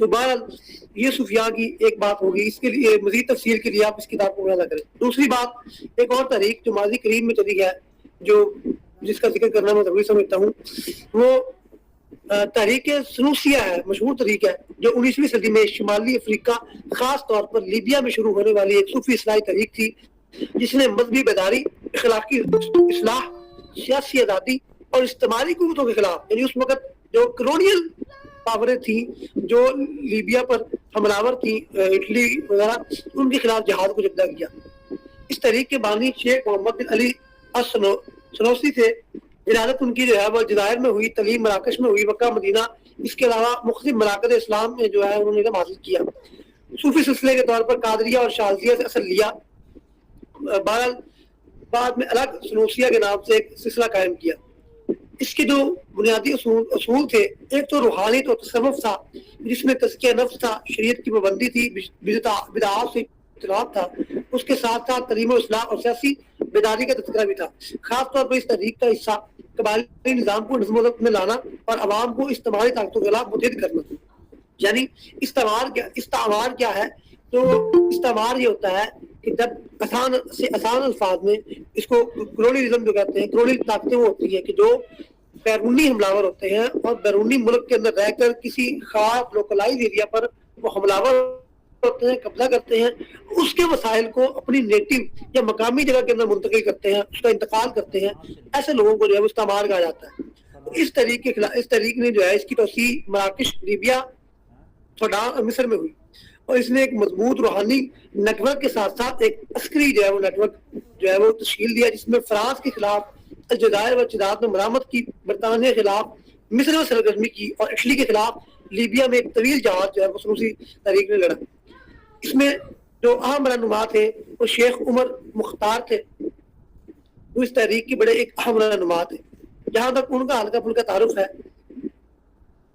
تو بہرحال یہ صوفیاء کی ایک بات ہوگی. اس کے لیے مزید تفصیل کے لیے آپ اس کتاب کو مطالعہ کریں. دوسری بات، ایک اور تحریک جو ماضی قریب میں چلی ہے، جو جس کا ذکر کرنا میں ضروری سمجھتا ہوں، وہ تحریک سنوسیہ ہے. مشہور تحریک ہے جو 19ویں صدی میں شمالی افریقہ، خاص طور پر لیبیا میں شروع ہونے والی ایک صوفی اصلاحی تحریک تھی، جس نے مذہبی بیداری، اخلاقی اصلاح، سیاسی آزادی اور استعماری قوتوں کے خلاف، یعنی اس وقت جو کرونیل پاوریں تھیں جو لیبیا پر حملہ تھیں، اٹلی وغیرہ، ان کے خلاف جہاد کو جبدہ کیا. اس تحریک کے بانی شیخ محمد بن علی سنوسی تھے. ولادت ان کی جو ہے وہ جزائر میں ہوئی، تعلیم مراکش میں ہوئی، مکہ مدینہ، اس کے علاوہ مختلف مراکز اسلام میں جو ہے انہوں نے علم حاصل کیا. صوفی سلسلے کے طور پر قادریہ اور شاذلیہ سے اثر لیا. بہرحال بعد میں الگ سنوسیہ کے نام سے ایک سلسلہ قائم کیا. اس کے جو بنیادی اصول تھے، ایک تو روحانیت اور تصوف تھا، جس میں تزکیہ نفس تھا، شریعت کی پابندی تھی، بدعات سے اجتناب تھا. اس کے ساتھ ساتھ تعلیم و اصلاح اور سیاسی بیداری کا تذکرہ بھی تھا. خاص طور پر اس تحریک کا حصہ قبائلی نظام کو نظم و ضبط میں لانا اور عوام کو استعماری طاقتوں کے خلاف متحد کرنا. یعنی استعمار کیا ہے؟ تو استعمار یہ ہوتا ہے کہ جب آسان الفاظ میں اس کو کلونیلزم جو کہتے ہیں، کلونیل طاقتیں وہ ہوتی ہیں کہ جو بیرونی حملہ ور ہوتے ہیں اور بیرونی ملک کے اندر رہ کر کسی خاص لوکلائز ایریا پر وہ حملہ ور ہوتے ہیں، قبضہ کرتے ہیں، اس کے وسائل کو اپنی نیٹو یا مقامی جگہ کے اندر منتقل کرتے ہیں، اس کا انتقال کرتے ہیں. ایسے لوگوں کو جو ہے استعمار کہا جاتا ہے. اس تحریک نے جو ہے اس کی توسیع مراکش، لیبیا، سوڈان اور مصر میں ہوئی، اور اس نے ایک مضبوط روحانی نیٹ ورک کے ساتھ ساتھ ایک عسکری جو ہے وہ نیٹ ورک جو ہے وہ تشکیل دیا، جس میں فرانس کے خلاف الجزائر و چداد میں مرامت کی، برطانیہ کے خلاف مصر میں سرگرمی کی، اور اٹلی کے خلاف لیبیا میں ایک طویل جہاد جو ہے وہ سنوسی تحریک نے لڑا. اس میں جو اہم رہنما تھے وہ شیخ عمر مختار تھے. وہ اس تحریک کے بڑے ایک اہم رہنما تھے. جہاں تک ان کا ہلکا پھلکا تعارف ہے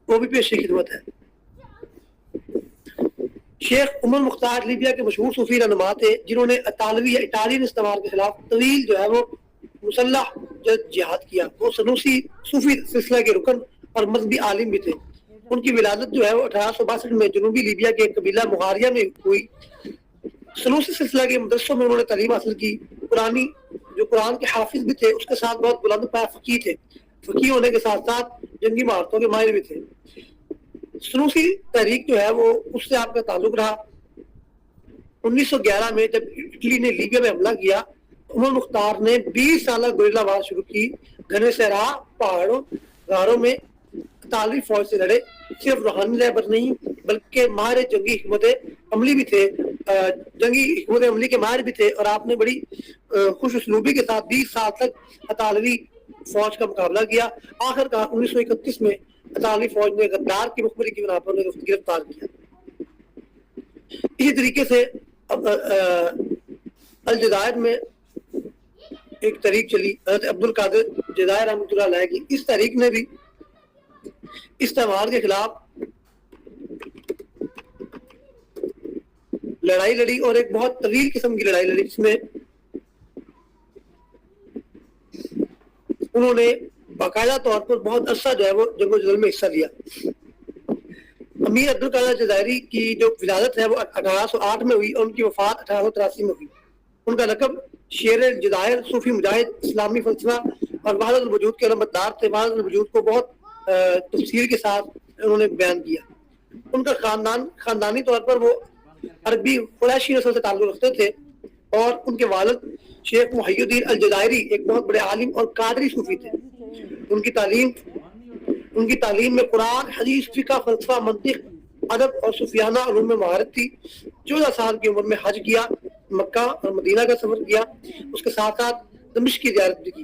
وہ بھی پیش خدمت ہے. شیخ عمر مختار لیبیا کے مشہور صوفی رہنما تھے، جنہوں نے اطالوی یا اٹالین استعمار کے خلاف طویل جو ہے وہ مسلح جہاد کیا. وہ سنوسی صوفی سلسلہ کے رکن اور مذہبی عالم بھی تھے. ان کی ولادت جو ہے وہ 1862 میں جنوبی لیبیا کے قبیلہ مغاریہ میں ہوئی. سنوسی سلسلہ کے مدرسوں میں انہوں نے تعلیم حاصل کی. قرآن کے حافظ بھی تھے، اس کے ساتھ بہت بلند پایہ فقیہ تھے. فقیہ ہونے کے ساتھ ساتھ جنگی مہارتوں کے ماہر بھی تھے. سنوسی تحریک جو ہے وہ اس سے آپ کا تعلق رہا. 1911 میں جب اٹلی نے لیبیا میں حملہ کیا، عمر مختار نے 20 سالہ گوریلا وار شروع کی. گھنے صحرا، پہاڑوں، غاروں میں اطالوی فوج سے لڑے. صرف روحانی رہبر نہیں بلکہ ماہر جنگی حکمت عملی بھی تھے، جنگی حکمت عملی کے ماہر بھی تھے، اور آپ نے بڑی خوش اسلوبی کے ساتھ 20 سال تک اطالوی فوج کا مقابلہ کیا. آخر کار 1931 میں اطالوی فوج نے غدار کی مخبری کی بنا پر گرفتار کیا. اسی طریقے سے الجزائر میں ایک تحریک چلی، حضرت عبد القادر جزائر رحمۃ اللہ علیہ کی. اس تحریک نے بھی استعمار کے خلاف لڑائی لڑی، اور ایک بہت طویل قسم کی لڑائی لڑی، جس میں انہوں نے باقاعدہ طور پر بہت عرصہ جو ہے وہ جنگ و جدل میں حصہ لیا. امیر عبد القادر جزائری کی جو ولادت ہے وہ 1808 میں ہوئی اور ان کی وفات 1883 میں ہوئی. ان کا لقب شیر الجزائر، صوفی مجاہد، اسلامی فلسفہ اور وحدت الوجود کے علمبردار تھے. وحدت الوجود کو بہت تفصیل کے ساتھ انہوں نے بیان کیا. ان کا خاندانی طور پر وہ عربی قریشی نسل سے تعلق رکھتے تھے، اور ان کے والد شیخ محی الدین الجزائری ایک بہت بڑے عالم اور قادری صوفی تھے. ان کی تعلیم میں قرآن، حدیث، فقہ، فلسفہ، منطق، ادب اور صوفیانہ علوم میں مہارت تھی. 14 سال کی عمر میں حج کیا، مکہ اور مدینہ کا سفر کیا. اس کے ساتھ ساتھ دمشق کی زیارت بھی کی.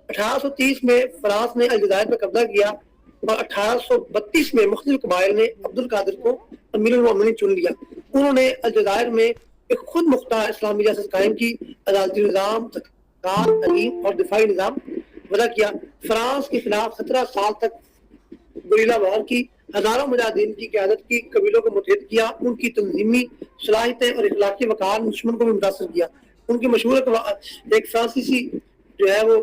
1830 میں فرانس نے الجزائر پر قبضہ کیا، اور 1832 میں مختلف قبائل نے عبد القادر کو امیر المومنین چن لیا. انہوں نے الجزائر میں ایک خود مختار اسلامی ریاست قائم کی، عدالتی نظام، زکوٰۃ، تعلیم اور دفاعی نظام وضع کیا. فرانس کے خلاف 17 سال تک گوریلا وار کی، ہزاروں مجاہدین کی قیادت کی، قبیلوں کو متحد کیا. ان کی تنظیمی صلاحیتیں اور اخلاقی وقار نے دشمن کو بھی متاثر کیا. ان کی مشہور ایک فرانسیسی جو ہے وہ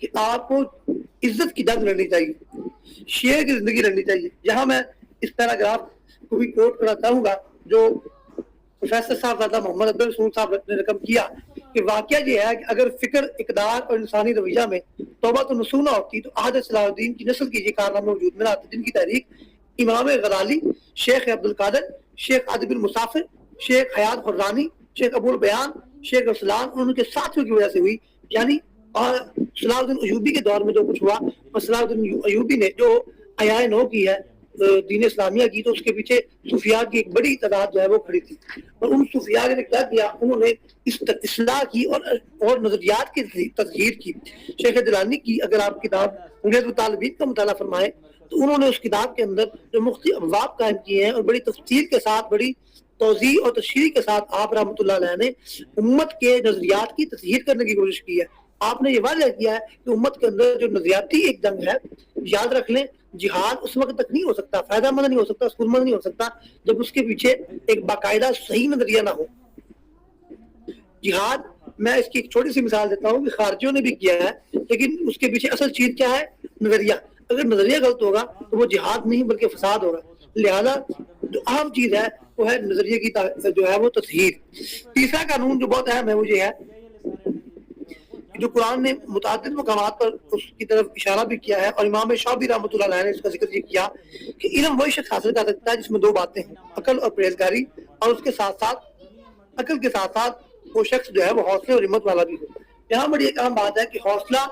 کہ آپ کو عزت کی جنگ لڑنی چاہیے, شیعہ کی زندگی لڑنی چاہیے. یہاں میں اس پیراگراف کو بھی کوٹ کرنا چاہوں گا جو پروفیسر صاحبزادہ محمد عبد الرسول صاحب نے رقم کیا کہ واقعہ یہ ہے کہ اگر فکر, اقدار اور انسانی رویہ میں توبہ تو نصوح نہ ہوتی تو عہد صلاح الدین کی نسل کی یہ کارنامے وجود میں آتے, جن کی تحریک امام غزالی, شیخ عبد القادر, شیخ عادب المسافر, شیخ حیات خرانی, شیخ ابو البیان, شیخ رسلان اور ان کے ساتھیوں کی وجہ سے ہوئی. یعنی اور صلاح الدین ایوبی کے دور میں جو کچھ ہوا, اور صلاح الدین ایوبی نے جو عیائے نو کی ہے دین اسلامیہ کی, تو اس کے پیچھے صوفیاء کی ایک بڑی تعداد جو ہے وہ کھڑی تھی. اور ان صوفیاء نے کیا کیا, انہوں نے اصلاح کی اور نظریات کی تطہیر کی. شیخ جیلانی کی اگر آپ کتاب انگریز مطالبین کا مطالعہ فرمائیں تو انہوں نے اس کتاب کے اندر جو مختلف ابواب قائم کیے ہیں اور بڑی تفصیل کے ساتھ, بڑی توضیح اور تشریح کے ساتھ آپ رحمۃ اللہ علیہ نے امت کے نظریات کی تطہیر کرنے کی کوشش کی ہے. آپ نے یہ واضح کیا ہے کہ امت کے اندر جو نظریاتی ایک جنگ ہے, یاد رکھ لیں جہاد اس وقت تک نہیں ہو سکتا, فائدہ مند نہیں ہو سکتا, سکون مند نہیں ہو سکتا جب اس کے پیچھے ایک باقاعدہ صحیح نظریہ نہ ہو. جہاد, میں اس کی ایک چھوٹی سی مثال دیتا ہوں کہ خارجیوں نے بھی کیا ہے, لیکن اس کے پیچھے اصل چیز کیا ہے, نظریہ. اگر نظریہ غلط ہوگا تو وہ جہاد نہیں بلکہ فساد ہوگا. لہذا جو اہم چیز ہے وہ ہے نظریے کی جو ہے وہ تطہیر. تیسرا قانون جو بہت اہم ہے وہ یہ ہے جو قرآن نے متعدد مقامات پر اس کی طرف اشارہ بھی کیا ہے, اور امام شافعی رحمۃ اللہ علیہ نے اس کا ذکر یہ کیا کہ علم وہی شخص حاصل کر سکتا ہے جس میں دو باتیں ہیں, عقل اور پرہیزگاری, اور اس کے ساتھ ساتھ عقل کے ساتھ ساتھ وہ شخص جو ہے وہ حوصلے اور ہمت والا بھی ہو. یہاں بڑی ایک اہم بات ہے کہ حوصلہ,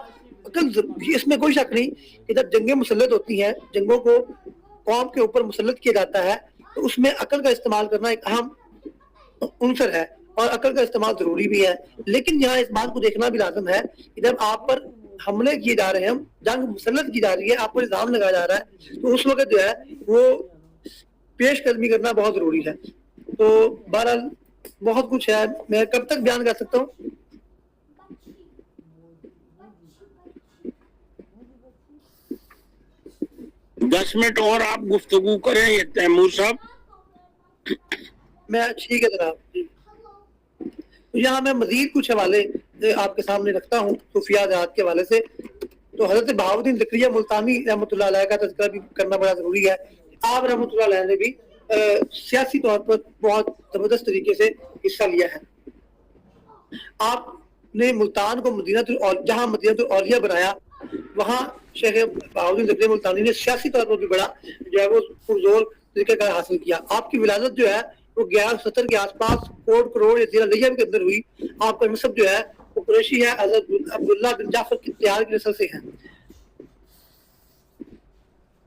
عقل, اس میں کوئی شک نہیں کہ جب جنگیں مسلط ہوتی ہیں, جنگوں کو قوم کے اوپر مسلط کیا جاتا ہے, تو اس میں عقل کا استعمال کرنا ایک اہم عنصر ہے اور عقل کا استعمال ضروری بھی ہے. لیکن یہاں اس بات کو دیکھنا بھی لازم ہے کہ جب آپ پر حملے کیے جا رہے ہیں, جنگ مسلط کی جا رہی ہے, آپ پر الزام لگایا جا رہا ہے, تو اس وقت جو ہے وہ پیش قدمی کرنا بہت ضروری ہے. تو بہرحال بہت کچھ ہے, میں کب تک بیان کر سکتا ہوں؟ دس منٹ اور آپ گفتگو کریں تیمور صاحب. میں ٹھیک ہے جناب. یہاں میں مزید کچھ حوالے آپ کے سامنے رکھتا ہوں صوفیاء ذات کے حوالے سے. تو حضرت بہاؤالدین زکریا ملتانی رحمۃ اللہ علیہ کا تذکرہ بھی کرنا بڑا ضروری ہے. آپ رحمۃ اللہ علیہ نے بھی سیاسی طور پر بہت زبردست طریقے سے حصہ لیا ہے. آپ نے ملتان کو جہاں مدینہ الاولیاء بنایا, وہاں شیخ بہاؤالدین زکریا ملتانی نے سیاسی طور پر بھی بڑا جو ہے وہ پرزور طریقہ کار حاصل کیا. آپ کی ولادت جو ہے وہ 1170 کے آس پاس کوٹ کروڑ یا ضلع لیہ کے اندر ہوئی. آپ کا نسب جو ہے وہ قریشی ہے, حضرت عبداللہ بن جعفر کی تیار کی نسل سے ہے.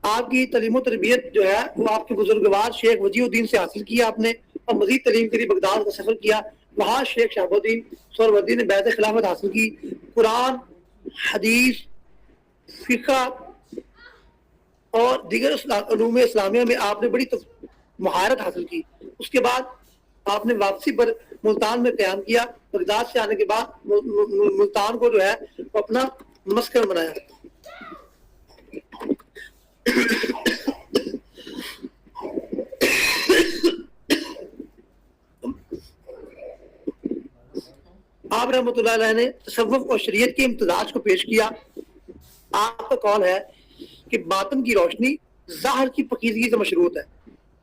آپ کی تعلیم و تربیت جو ہے وہ آپ کے بزرگوار شیخ وجیہ الدین سے حاصل کیا آپ نے, اور مزید تعلیم کے لیے بغداد کا سفر کیا. وہاں شیخ شہاب الدین سہروردی نے بیعت خلافت حاصل کی. قرآن, حدیث, فقہ اور دیگر علوم اسلامیہ میں آپ نے بڑی مہارت حاصل کی. اس کے بعد آپ نے واپسی پر ملتان میں قیام کیا. بغداد سے آنے کے بعد ملتان کو جو ہے وہ اپنا مسکن بنایا. آپ رحمۃ اللہ علیہ نے تصوف اور شریعت کے امتزاج کو پیش کیا. آپ کا قول ہے کہ باطن کی روشنی ظاہر کی پاکیزگی سے مشروط ہے.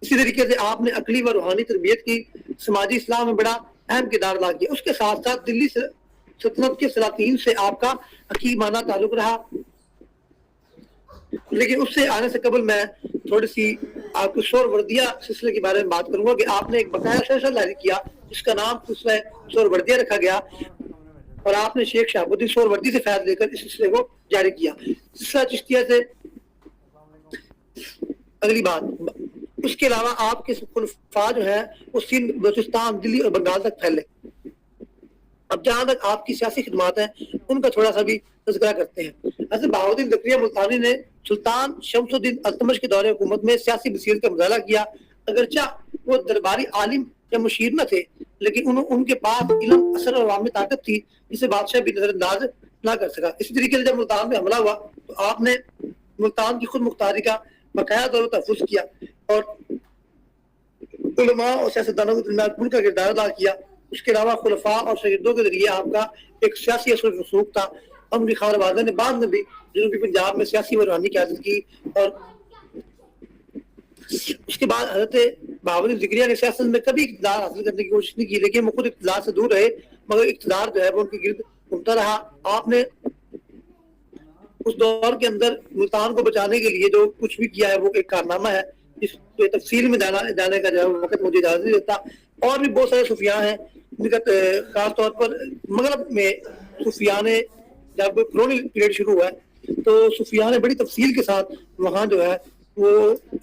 اسی طریقے سے آپ نے عقلی و روحانی تربیت کی, سماجی اسلام میں بڑا اہم کردار ادا کیا. اس کے ساتھ ساتھ دلی سلطنت کے سلاطین سے آپ کا حکیمانہ تعلق رہا. لیکن اس سے آنے سے قبل میں تھوڑی سی آپ کو سہروردیہ سلسلے کے بارے میں بات کروں گا کہ آپ نے ایک بقایا سلسلہ جاری کیا جس کا نام سلسلہ سہروردیہ رکھا گیا, اور آپ نے شیخ شہاب الدین سہروردی سے فیض لے کر اس سلسلے کو جاری کیا. سلسلہ چشتیہ سے اگلی بات. اس کے علاوہ آپ کے خلفاء جو ہے وہ سندھ, بلوچستان, دلی اور بنگال تک پھیلے. اب جہاں تک آپ کی سیاسی خدمات ہیں ان کا تھوڑا سا بھی تذکرہ کرتے ہیں. حضرت بہاؤالدین زکریا ملتانی نے سلطان شمس الدین التمش کے دور حکومت میں سیاسی بصیرت کا مظاہرہ کیا. اگرچہ وہ درباری عالم یا مشیر نہ تھے, لیکن ان کے پاس علم, اثر اور عوامی طاقت تھی جسے بادشاہ بھی نظر انداز نہ کر سکا. اسی طریقے سے جب ملتان میں حملہ ہوا تو آپ نے ملتان کی خود مختاری کا باقاعدہ طور پر تحفظ کیا اور علماء اور سیاستدانوں کے درمیان پل کا کردار ادا کیا. اس کے علاوہ خلفاء اور شاگردوں کے ذریعے آپ کا ایک سیاسی اثر و رسوخ تھا. اور ان کی خانوادہ نے بعد میں بھی جنوبی پنجاب میں سیاسی و روحانی قیادت کی، اور اس کے بعد حضرت بہاول ذکریہ نے سیاست میں کبھی اقتدار حاصل کرنے کی کوشش نہیں کی، لیکن وہ خود اقتدار سے دور رہے، مگر اقتدار جو ہے وہ ان کے گرد گھومتا رہا۔ آپ نے اس دور کے اندر ملتان کو بچانے کے لیے جو کچھ بھی کیا ہے وہ ایک کارنامہ ہے، جس پہ تفصیل میں جانے کا جو ہے وقت مجھے اجازت نہیں دیتا۔ اور بھی بہت سارے صوفیاء ہیں جن کا خاص طور پر مغرب میں صوفیاء نے جب کولونیل پیریڈ شروع ہوا ہے تو صوفیاء نے بڑی تفصیل کے ساتھ وہاں جو ہے وہ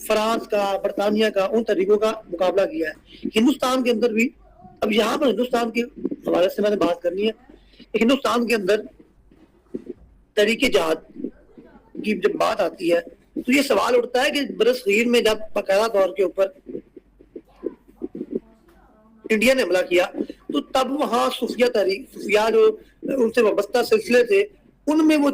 فرانس کا، برطانیہ کا، ان طریقوں کا مقابلہ کیا ہے۔ ہندوستان کے اندر بھی، اب یہاں پر ہندوستان کے حوالے سے میں نے بات کرنی ہے کہ ہندوستان کے اندر تحریک جہاد کی جب بات آتی ہے تو یہ سوال اٹھتا ہے کہ برصغیر میں جب باقاعدہ طور کے اوپر انڈیا نے حملہ کیا تو تب وہاں صوفیاء جو ان سے وابستہ سلسلے تھے ان میں وہ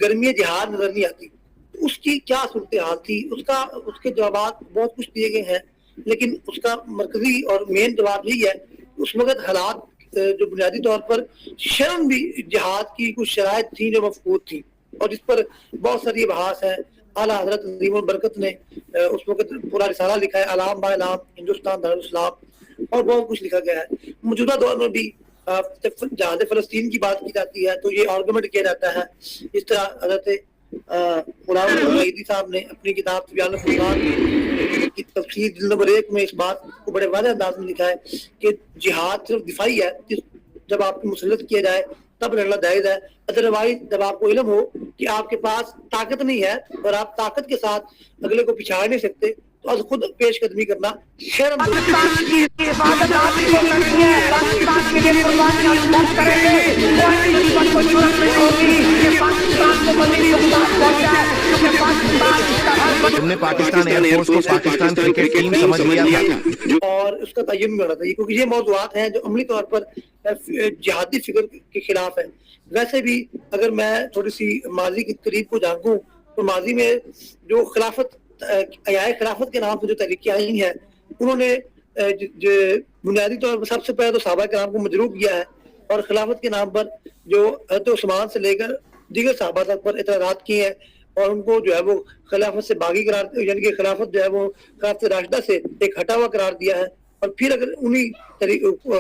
گرمی جہاد نظر نہیں آتی۔ اس کی کیا صورتحال تھی، اس کے جوابات بہت کچھ دیے گئے ہیں، لیکن اس کا مرکزی اور مین جواب یہی ہے کہ اس وقت حالات جو بنیادی طور پر شرم بھی جہاد کی کچھ شرائط تھیں جو مفقود تھیں، اور جس پر بہت ساری بحث ہے۔ اعلیٰ حضرت عظیم البرکت نے اس وقت پورا رسالہ لکھا ہے، علام با علام ہندوستان دارالاسلام، اور بہت کچھ لکھا گیا ہے۔ موجودہ دور میں بھی جب جہاد فلسطین کی بات کی جاتی ہے تو یہ آرگومنٹ کیا جاتا ہے، اس طرح حضرت غلام حمیدی صاحب نے اپنی کتاب طبیان الفرقان کی تفسیر جلد نمبر 1 میں اس بات کو بڑے واضح انداز میں لکھا ہے کہ جہاد صرف دفاعی ہے، جب آپ کو مسلط کیا جائے تب لڑنا جائز ہے، ادروائز جب آپ کو علم ہو کہ آپ کے پاس طاقت نہیں ہے اور آپ طاقت کے ساتھ اگلے کو پچھاڑ نہیں سکتے تو از خود پیش قدمی کرنا شرم تم نے پاکستان ایئر فورس کو پاکستان کرکٹ ٹیم سمجھ لیا تھا، اور اس کا تعین بھی ہونا چاہیے، کیونکہ یہ موضوعات ہیں جو عملی طور پر جہادی فکر کے خلاف ہیں۔ ویسے بھی اگر میں تھوڑی سی ماضی کے قریب کو جانکوں تو ماضی میں جو خلافت کے نام سے جو تحریکیں آئی ہیں انہوں نے بنیادی طور پر سب سے پہلے تو صحابہ کرام کو مجروح کیا ہے، اور خلافت کے نام پر جو حضرت عثمان سے لے کر دیگر صحابہ تک پر اعتراضات کیے ہیں، اور ان کو جو ہے وہ خلافت سے باغی قرار، یعنی کہ خلافت جو ہے وہ خلافت راشدہ سے ایک ہٹا ہوا قرار دیا ہے۔ اور پھر اگر انہی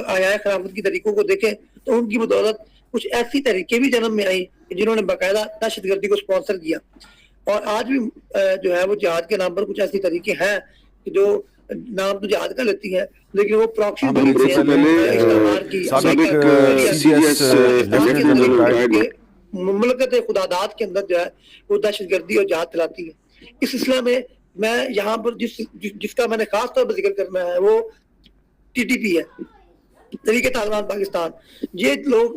آیا خلافت کی طریقوں کو دیکھیں تو ان کی بدولت کچھ ایسی طریقے بھی جنم میں آئیں جنہوں نے باقاعدہ دہشت گردی کو سپانسر کیا، اور آج بھی جو ہے وہ جہاد کے نام پر کچھ ایسی طریقے ہیں جو نام تو جہاد کا لیتی ہیں لیکن وہ پراکسی مملکت خداداد کے اندر جو ہے وہ دہشت گردی اور جہاد چلاتی ہے۔ اس سلسلے میں یہاں پر جس کا میں نے خاص طور پر ذکر کرنا ہے وہ TTP ہے، تحریک طالبان پاکستان۔ یہ لوگ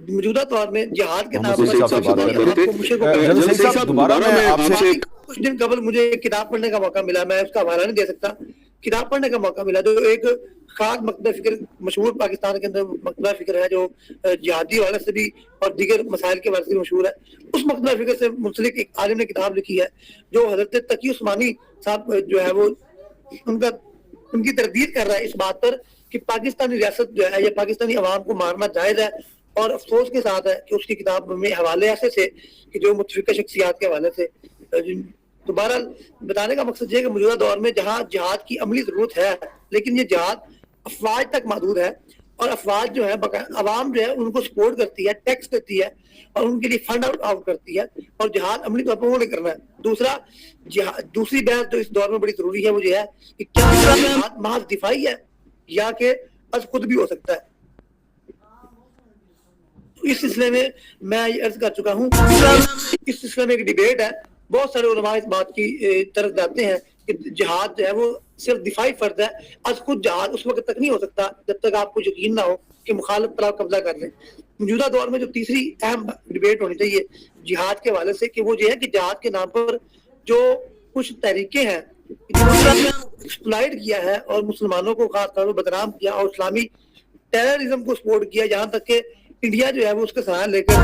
موجودہ طور میں جہاد کے نام پر کچھ دن قبل مجھے ایک کتاب پڑھنے کا موقع ملا، میں اس کا حوالہ نہیں دے سکتا، کتاب پڑھنے کا موقع ملا جو ایک خاص مکتبہ فکر مشہور پاکستان کے اندر مکتبہ فکر ہے جو جہادی حوالے سے بھی اور دیگر مسائل کے حوالے سے مشہور ہے۔ اس مکتبہ فکر سے منسلک ایک عالم نے کتاب لکھی ہے جو حضرت تقی عثمانی صاحب جو ہے وہ ان کی تردید کر رہا ہے اس بات پر کہ پاکستانی ریاست جو ہے یا پاکستانی عوام کو مارنا جائز ہے، اور افسوس کے ساتھ ہے کہ اس کی کتاب میں حوالے ایسے تھے کہ جو متفقہ شخصیات کے حوالے سے۔ تو بہرحال بتانے کا مقصد یہ ہے کہ موجودہ دور میں جہاں جہاد کی عملی ضرورت ہے لیکن یہ جہاد افواج تک محدود ہے، اور افواج جو ہے عوام جو ہے ان کو سپورٹ کرتی ہے، ٹیکس دیتی ہے اور ان کے لیے فنڈ آؤٹ کرتی ہے، اور جہاد عملی طور پر وہ نہیں کرنا ہے۔ دوسری بحث جو اس دور میں بڑی ضروری ہے وہ یہ ہے کہ کیا جہاد محض دفاعی ہے یا کہ از خود بھی ہو سکتا ہے۔ اس سلسلے میں میں یہ عرض کر چکا ہوں، اس سلسلے میں ایک ڈیبیٹ ہے، بہت سارے علماء اس بات کی طرف جاتے ہیں کہ جہاد جو ہے وہ صرف دفاعی فرض ہے، از خود جہاد اس وقت تک نہیں ہو سکتا جب تک آپ کو یقین نہ ہو کہ مخالف پر آپ قبضہ کر لیں۔ موجودہ دور میں جو تیسری اہم ڈیبیٹ ہونی چاہیے جہاد کے حوالے سے کہ وہ یہ ہے کہ جہاد کے نام پر جو کچھ تحریکیں ہیں ایکسپلائٹ کیا ہے اور مسلمانوں کو خاص طور پر بدنام کیا اور اسلامی ٹیررزم کو سپورٹ کیا، یہاں تک کہ انڈیا جو ہے وہ اس کا سہارا لے کر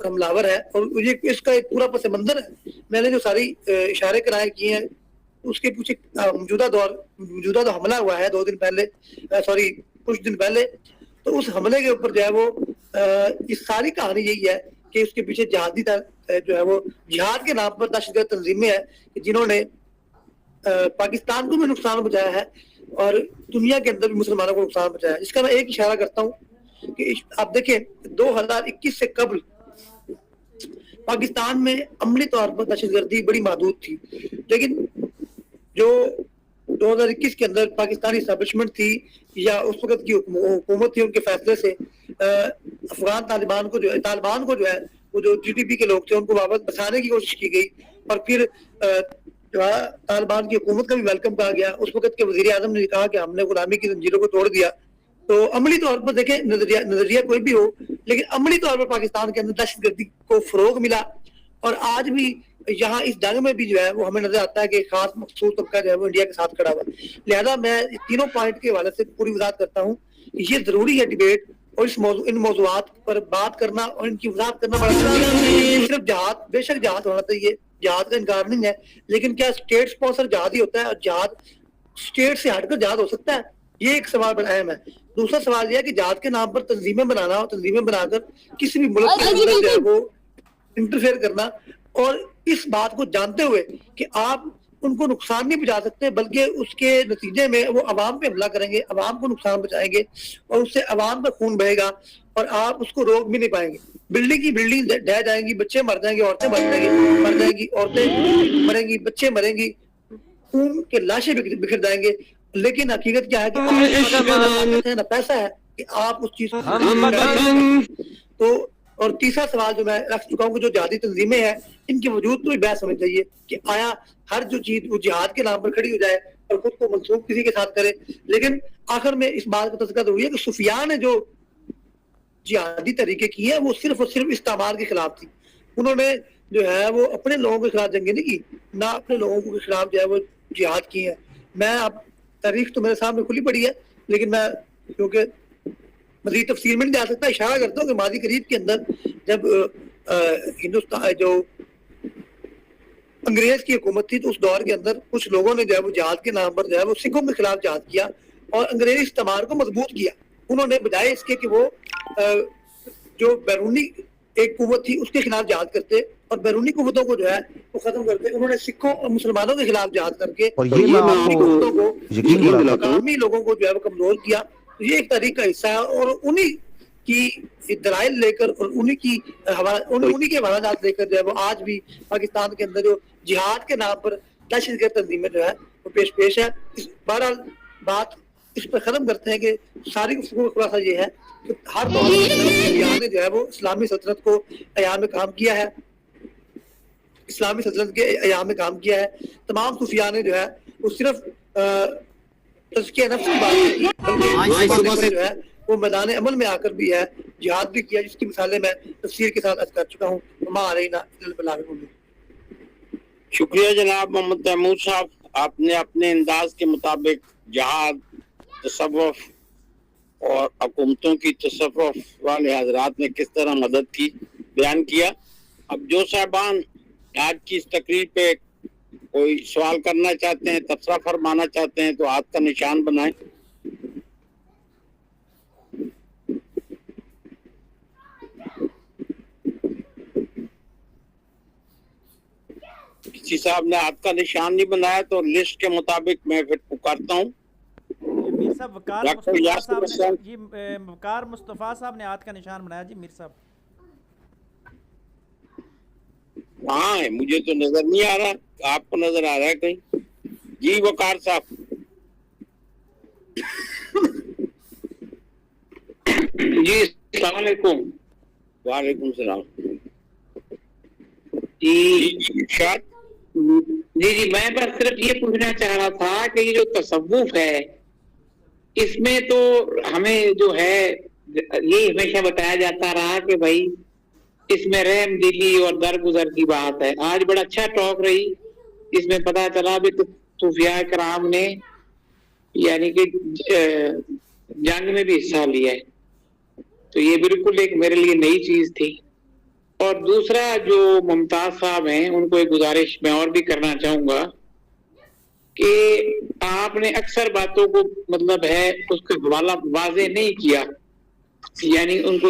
حملہ آور ہے، اور یہ اس کا ایک پورا پس منظر ہے۔ میں نے جو ساری اشارے کرائے کیے ہیں اس کے پیچھے موجودہ جو حملہ ہوا ہے 2 دن پہلے، کچھ دن پہلے، تو اس حملے کے اوپر جو ہے وہ اس ساری کہانی یہی ہے کہ اس کے پیچھے جہادی جو ہے وہ جہاد کے نام پر دہشت گرد تنظیمیں ہیں کہ جنہوں نے پاکستان کو بھی نقصان پہنچایا ہے اور دنیا کے اندر بھی مسلمانوں کو نقصان پہنچایا ہے. اس کا میں ایک اشارہ کرتا ہوں کہ آپ دیکھیں 2021 سے قبل پاکستان میں عملی طور پر دہشت گردی بڑی محدود تھی، لیکن جو 2021 کے اندر پاکستانی اسٹیبلشمنٹ تھی یا اس وقت کی حکومت تھی، ان کے فیصلے سے افغان طالبان کو جو ہے وہ جو جی ٹی پی کے لوگ تھے ان کو واپس بسانے کی کوشش کی گئی، اور پھر جو ہے طالبان کی حکومت کا بھی ویلکم کہا گیا. اس وقت کے وزیر اعظم نے کہا کہ ہم نے غلامی کی زنجیروں کو توڑ دیا. تو عملی طور پر دیکھیں نظریہ کوئی بھی ہو، لیکن عملی طور پر پاکستان کے اندر دہشت گردی کو فروغ ملا، اور آج بھی یہاں اس جنگ میں بھی جو ہے وہ ہمیں نظر آتا ہے کہ خاص مخصوص طبقہ جو ہے وہ انڈیا کے ساتھ کھڑا ہوا. لہذا میں تینوں پوائنٹ کے حوالے سے پوری وضاحت کرتا ہوں کہ یہ ضروری ہے ڈیبیٹ اور ان موضوعات پر بات کرنا اور ان کی وضاحت کرنا بڑا ضروری ہے. صرف جہاد، بے شک جہاد ہونا چاہیے، جہاد کا انکار نہیں ہے، لیکن کیا اسٹیٹ اسپانسر جہاد ہی ہوتا ہے اور جہاد اسٹیٹ سے ہٹ کر جہاد ہو سکتا ہے؟ یہ ایک سوال بڑا اہم ہے. دوسرا سوال یہ ہے کہ جہاد کے نام پر تنظیمیں بنانا اور تنظیمیں بنا کر کسی بھی ملک کے اندر جو ہے وہ انٹرفیئر کرنا، اور اس بات کو جانتے ہوئے کہ آپ ان کو نقصان نہیں پہنچا سکتے بلکہ اس کے نتیجے میں وہ عوام پہ حملہ کریں گے، عوام کو نقصان پہنچائیں گے اور اس سے عوام کا خون بہے گا اور آپ اس کو روک بھی نہیں پائیں گے. بلڈنگ کی بلڈنگ ڈہ جائیں گی، بچے مر جائیں گے، عورتیں مر جائیں گی، عورتیں مریں گی، بچے مریں گی، خون کے لاشیں بکھر جائیں گے. لیکن حقیقت کیا ہے کہ آپ نہ پیسہ ہے کہ آپ اس چیز کو تو. اور تیسرا سوال جو میں رکھ چکا ہوں کہ جو جہادی تنظیمیں ہیں ان کے وجود کو بھی بحث ہونا چاہیے کہ آیا ہر جو چیز وہ جہاد کے نام پر کھڑی ہو جائے اور خود کو منسوخ کسی کے ساتھ کرے. لیکن آخر میں اس بات کا تذکرہ ضروری ہے کہ سفیان نے جو جہادی طریقے کی ہیں وہ صرف اور صرف استعمار کے خلاف تھی. انہوں نے جو ہے وہ اپنے لوگوں کے خلاف جنگیں نہیں کی، نہ اپنے لوگوں کے خلاف جو ہے وہ جہاد کی ہیں. میں اب تاریخ تو میرے سامنے کھلی پڑی ہے، لیکن میں کیونکہ مزید تفصیل میں نہیں جا سکتا، اشارہ کرتا ہوں کہ ماضی قریب کے اندر جب ہندوستان جو انگریز کی حکومت تھی تو اس دور کے اندر کچھ لوگوں نے جو ہے وہ جہاد کے نام پر جو ہے وہ سکھوں کے خلاف جہاد کیا اور انگریزی استعمار کو مضبوط کیا. انہوں نے بجائے اس کے کہ وہ جو بیرونی ایک قوت تھی اس کے خلاف جہاد کرتے اور بیرونی قوتوں کو جو ہے وہ ختم کرتے، انہوں نے سکھوں اور مسلمانوں کے خلاف جہاد کر کے اور یہ قوتوں کو مقامی لوگوں کو جو ہے وہ کمزور کیا. یہ ایک تاریخ کا حصہ ہے اور انہی کی دلائل لے کر اور انہی کے حوالات لے کر جو ہے وہ آج بھی پاکستان کے اندر جو جہاد کے نام پر دہشت گرد تنظیمیں جو ہے وہ پیش ہے. بہرحال بات اس پر ختم کرتے ہیں کہ ساری گفتگو کا خلاصہ یہ ہے کہ ہر دور نے جو ہے وہ اسلامی سلطنت کو ایام میں کام کیا ہے، اسلامی سلطنت کے ایام میں کام کیا ہے. تمام صوفیاء نے جو ہے وہ صرف تزکیہ نفس کی بات کی جو ہے وہ میدان عمل میں آ کر بھی ہے جہاد بھی کیا، جس کی مثالیں میں تفسیر کے ساتھ عرض کر چکا ہوں. وما علینا الا البلاغ المبین. شکریہ جناب محمد تیمور صاحب، آپ نے اپنے انداز کے مطابق جہاد، تصوف اور حکومتوں کی تصوف والے حضرات نے کس طرح مدد کی بیان کیا. اب جو صاحبان آج کی اس تقریر پہ کوئی سوال کرنا چاہتے ہیں، تبصرہ فرمانا چاہتے ہیں تو ہاتھ کا نشان بنائیں. کسی صاحب نے ہاتھ کا نشان نہیں بنایا تو لسٹ کے مطابق میں پھر پکارتا ہوں. میر صاحب وقار مصطفیٰ صاحب نے ہاتھ کا نشان بنایا. جی میر صاحب ہاں ہے، مجھے تو نظر نہیں آ رہا، آپ کو نظر آ رہا ہے کہیں؟ جی وقار صاحب. جی السلام علیکم. وعلیکم السلام. جی میں بس صرف یہ پوچھنا چاہ رہا تھا کہ یہ جو تصوف ہے اس میں تو ہمیں جو ہے یہ ہمیشہ بتایا جاتا رہا کہ بھائی اس میں رحم دلی اور درگزر کی بات ہے. آج بڑا اچھا ٹاک رہی، اس میں پتہ چلا بھی صوفیاء کرام نے یعنی کہ جنگ میں بھی حصہ لیا ہے، تو یہ بالکل ایک میرے لیے نئی چیز تھی. اور دوسرا جو ممتاز صاحب ہیں ان کو ایک گزارش میں اور بھی کرنا چاہوں گا کہ آپ نے اکثر باتوں کو مطلب ہے اس کا حوالہ واضح نہیں کیا، یعنی ان کو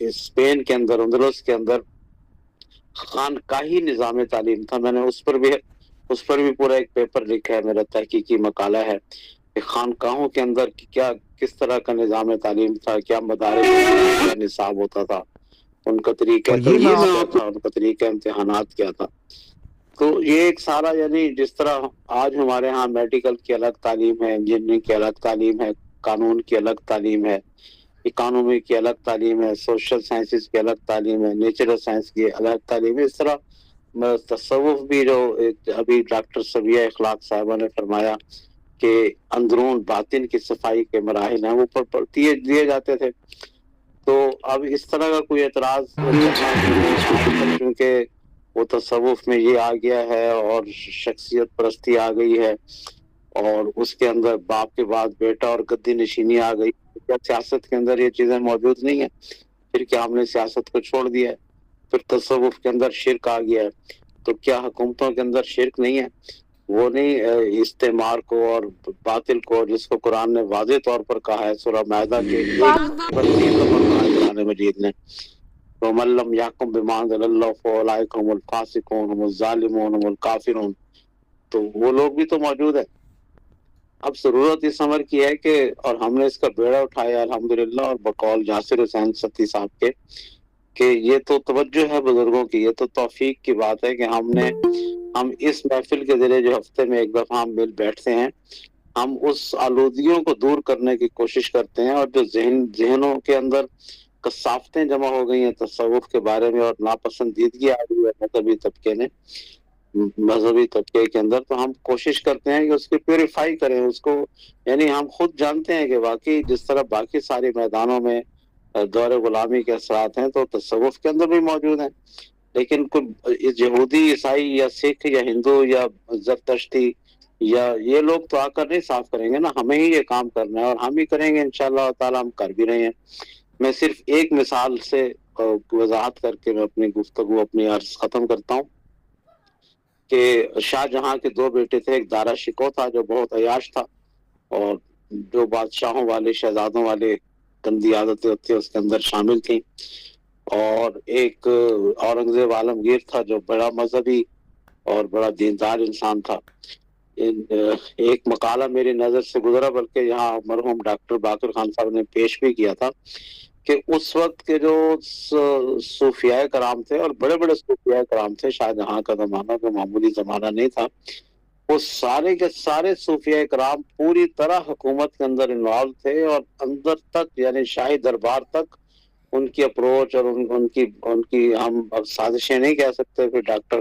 اسپین کے اندر اندلس کے اندر خانقاہی نظام تعلیم تھا. میں نے اس پر بھی پورا ایک پیپر لکھا ہے, میرا تحقیقی مقالہ ہے کہ خانقاہوں کے اندر کس طرح کا نظام تعلیم تھا, کیا مدارس کیا نصاب ہوتا تھا, ان کا طریقہ کیا تھا, ان کا طریقہ امتحانات کیا تھا. تو یہ ایک سارا, یعنی جس طرح آج ہمارے ہاں میڈیکل کی الگ تعلیم ہے, انجینئرنگ کی الگ تعلیم ہے, قانون کی الگ تعلیم ہے, اکانومی کی الگ تعلیم ہے, سوشل سائنسز کی الگ تعلیم ہے, نیچرل سائنس کی الگ تعلیم ہے, اس طرح تصوف بھی جو ابھی ڈاکٹر سبیہ اخلاق صاحبہ نے فرمایا کہ اندرون باطن کی صفائی کے مراحل ہیں, وہ دیے جاتے تھے. تو اب اس طرح کا کوئی اعتراض کیونکہ وہ تصوف میں یہ آ گیا ہے اور شخصیت پرستی آ گئی ہے, اور اس کے اندر باپ کے بعد بیٹا اور گدی نشینی آ گئی. کیا سیاست کے اندر یہ چیزیں موجود نہیں ہیں؟ پھر کیا ہم نے سیاست کو چھوڑ دیا ہے؟ پھر تصوف کے اندر شرک آ گیا ہے, تو کیا حکومتوں کے اندر شرک نہیں ہے؟ وہ نہیں استعمار کو اور باطل کو, جس کو قرآن نے واضح طور پر کہا ہے سورہ مائدہ کے 31 نمبر قرآن مجید نے, وَمَن لَّمْ يَحْكُم بِمَا أَنزَلَ اللَّهُ فَأُولَٰئِكَ هُمُ الْفَاسِقُونَ هُمُ الظَّالِمُونَ هُمُ الْكَافِرُونَ. تو وہ لوگ بھی تو موجود ہیں. اب ضرورت اس امر کی ہے کہ, اور ہم نے اس کا بیڑا اٹھایا الحمدللہ, اور بقول جاسر حسین ستی صاحب کے, کہ یہ تو توجہ ہے بزرگوں کی, یہ تو توفیق کی بات ہے کہ ہم اس محفل کے ذریعے جو ہفتے میں ایک دفعہ ہم مل بیٹھتے ہیں, ہم اس آلودگیوں کو دور کرنے کی کوشش کرتے ہیں, اور جو ذہنوں کے اندر کثافتیں جمع ہو گئی ہیں تصوف کے بارے میں, اور ناپسندیدگی آ گئی ہے مذہبی طبقے کے اندر, تو ہم کوشش کرتے ہیں کہ اس کی پیوریفائی کریں اس کو. یعنی ہم خود جانتے ہیں کہ واقعی جس طرح باقی سارے میدانوں میں دور غلامی کے اثرات ہیں, تو تصوف کے اندر بھی موجود ہیں. لیکن کوئی یہودی, عیسائی یا سکھ یا ہندو یا زرتشتی یا یہ لوگ تو آ کر نہیں صاف کریں گے نا, ہمیں ہی یہ کام کرنا ہے, اور ہم ہی کریں گے انشاءاللہ تعالی. ہم کر بھی رہے ہیں. میں صرف ایک مثال سے وضاحت کر کے میں اپنی گفتگو, اپنی عرض ختم کرتا ہوں کہ شاہ جہاں کے 2 بیٹے تھے. ایک دارا شکو تھا جو بہت عیاش تھا, اور جو بادشاہوں والے, شہزادوں والے گندی عادتیں ہوتی ہیں اس کے اندر شامل تھیں. اور ایک اورنگزیب عالمگیر تھا جو بڑا مذہبی اور بڑا دیندار انسان تھا. ایک مقالہ میری نظر سے گزرا, بلکہ یہاں مرحوم ڈاکٹر باقر خان صاحب نے پیش بھی کیا تھا, کہ اس وقت کے جو صوفیاء کرام تھے, اور بڑے بڑے صوفیاء کرام تھے, شاہ جہاں کا زمانہ کوئی معمولی زمانہ نہیں تھا, وہ سارے کے سارے صوفیاء کرام پوری طرح حکومت کے اندر انوالو تھے, اور اندر تک یعنی شاہی دربار تک ان کی اپروچ اور ان کی ہم اب سازشیں نہیں کہہ سکتے, پھر ڈاکٹر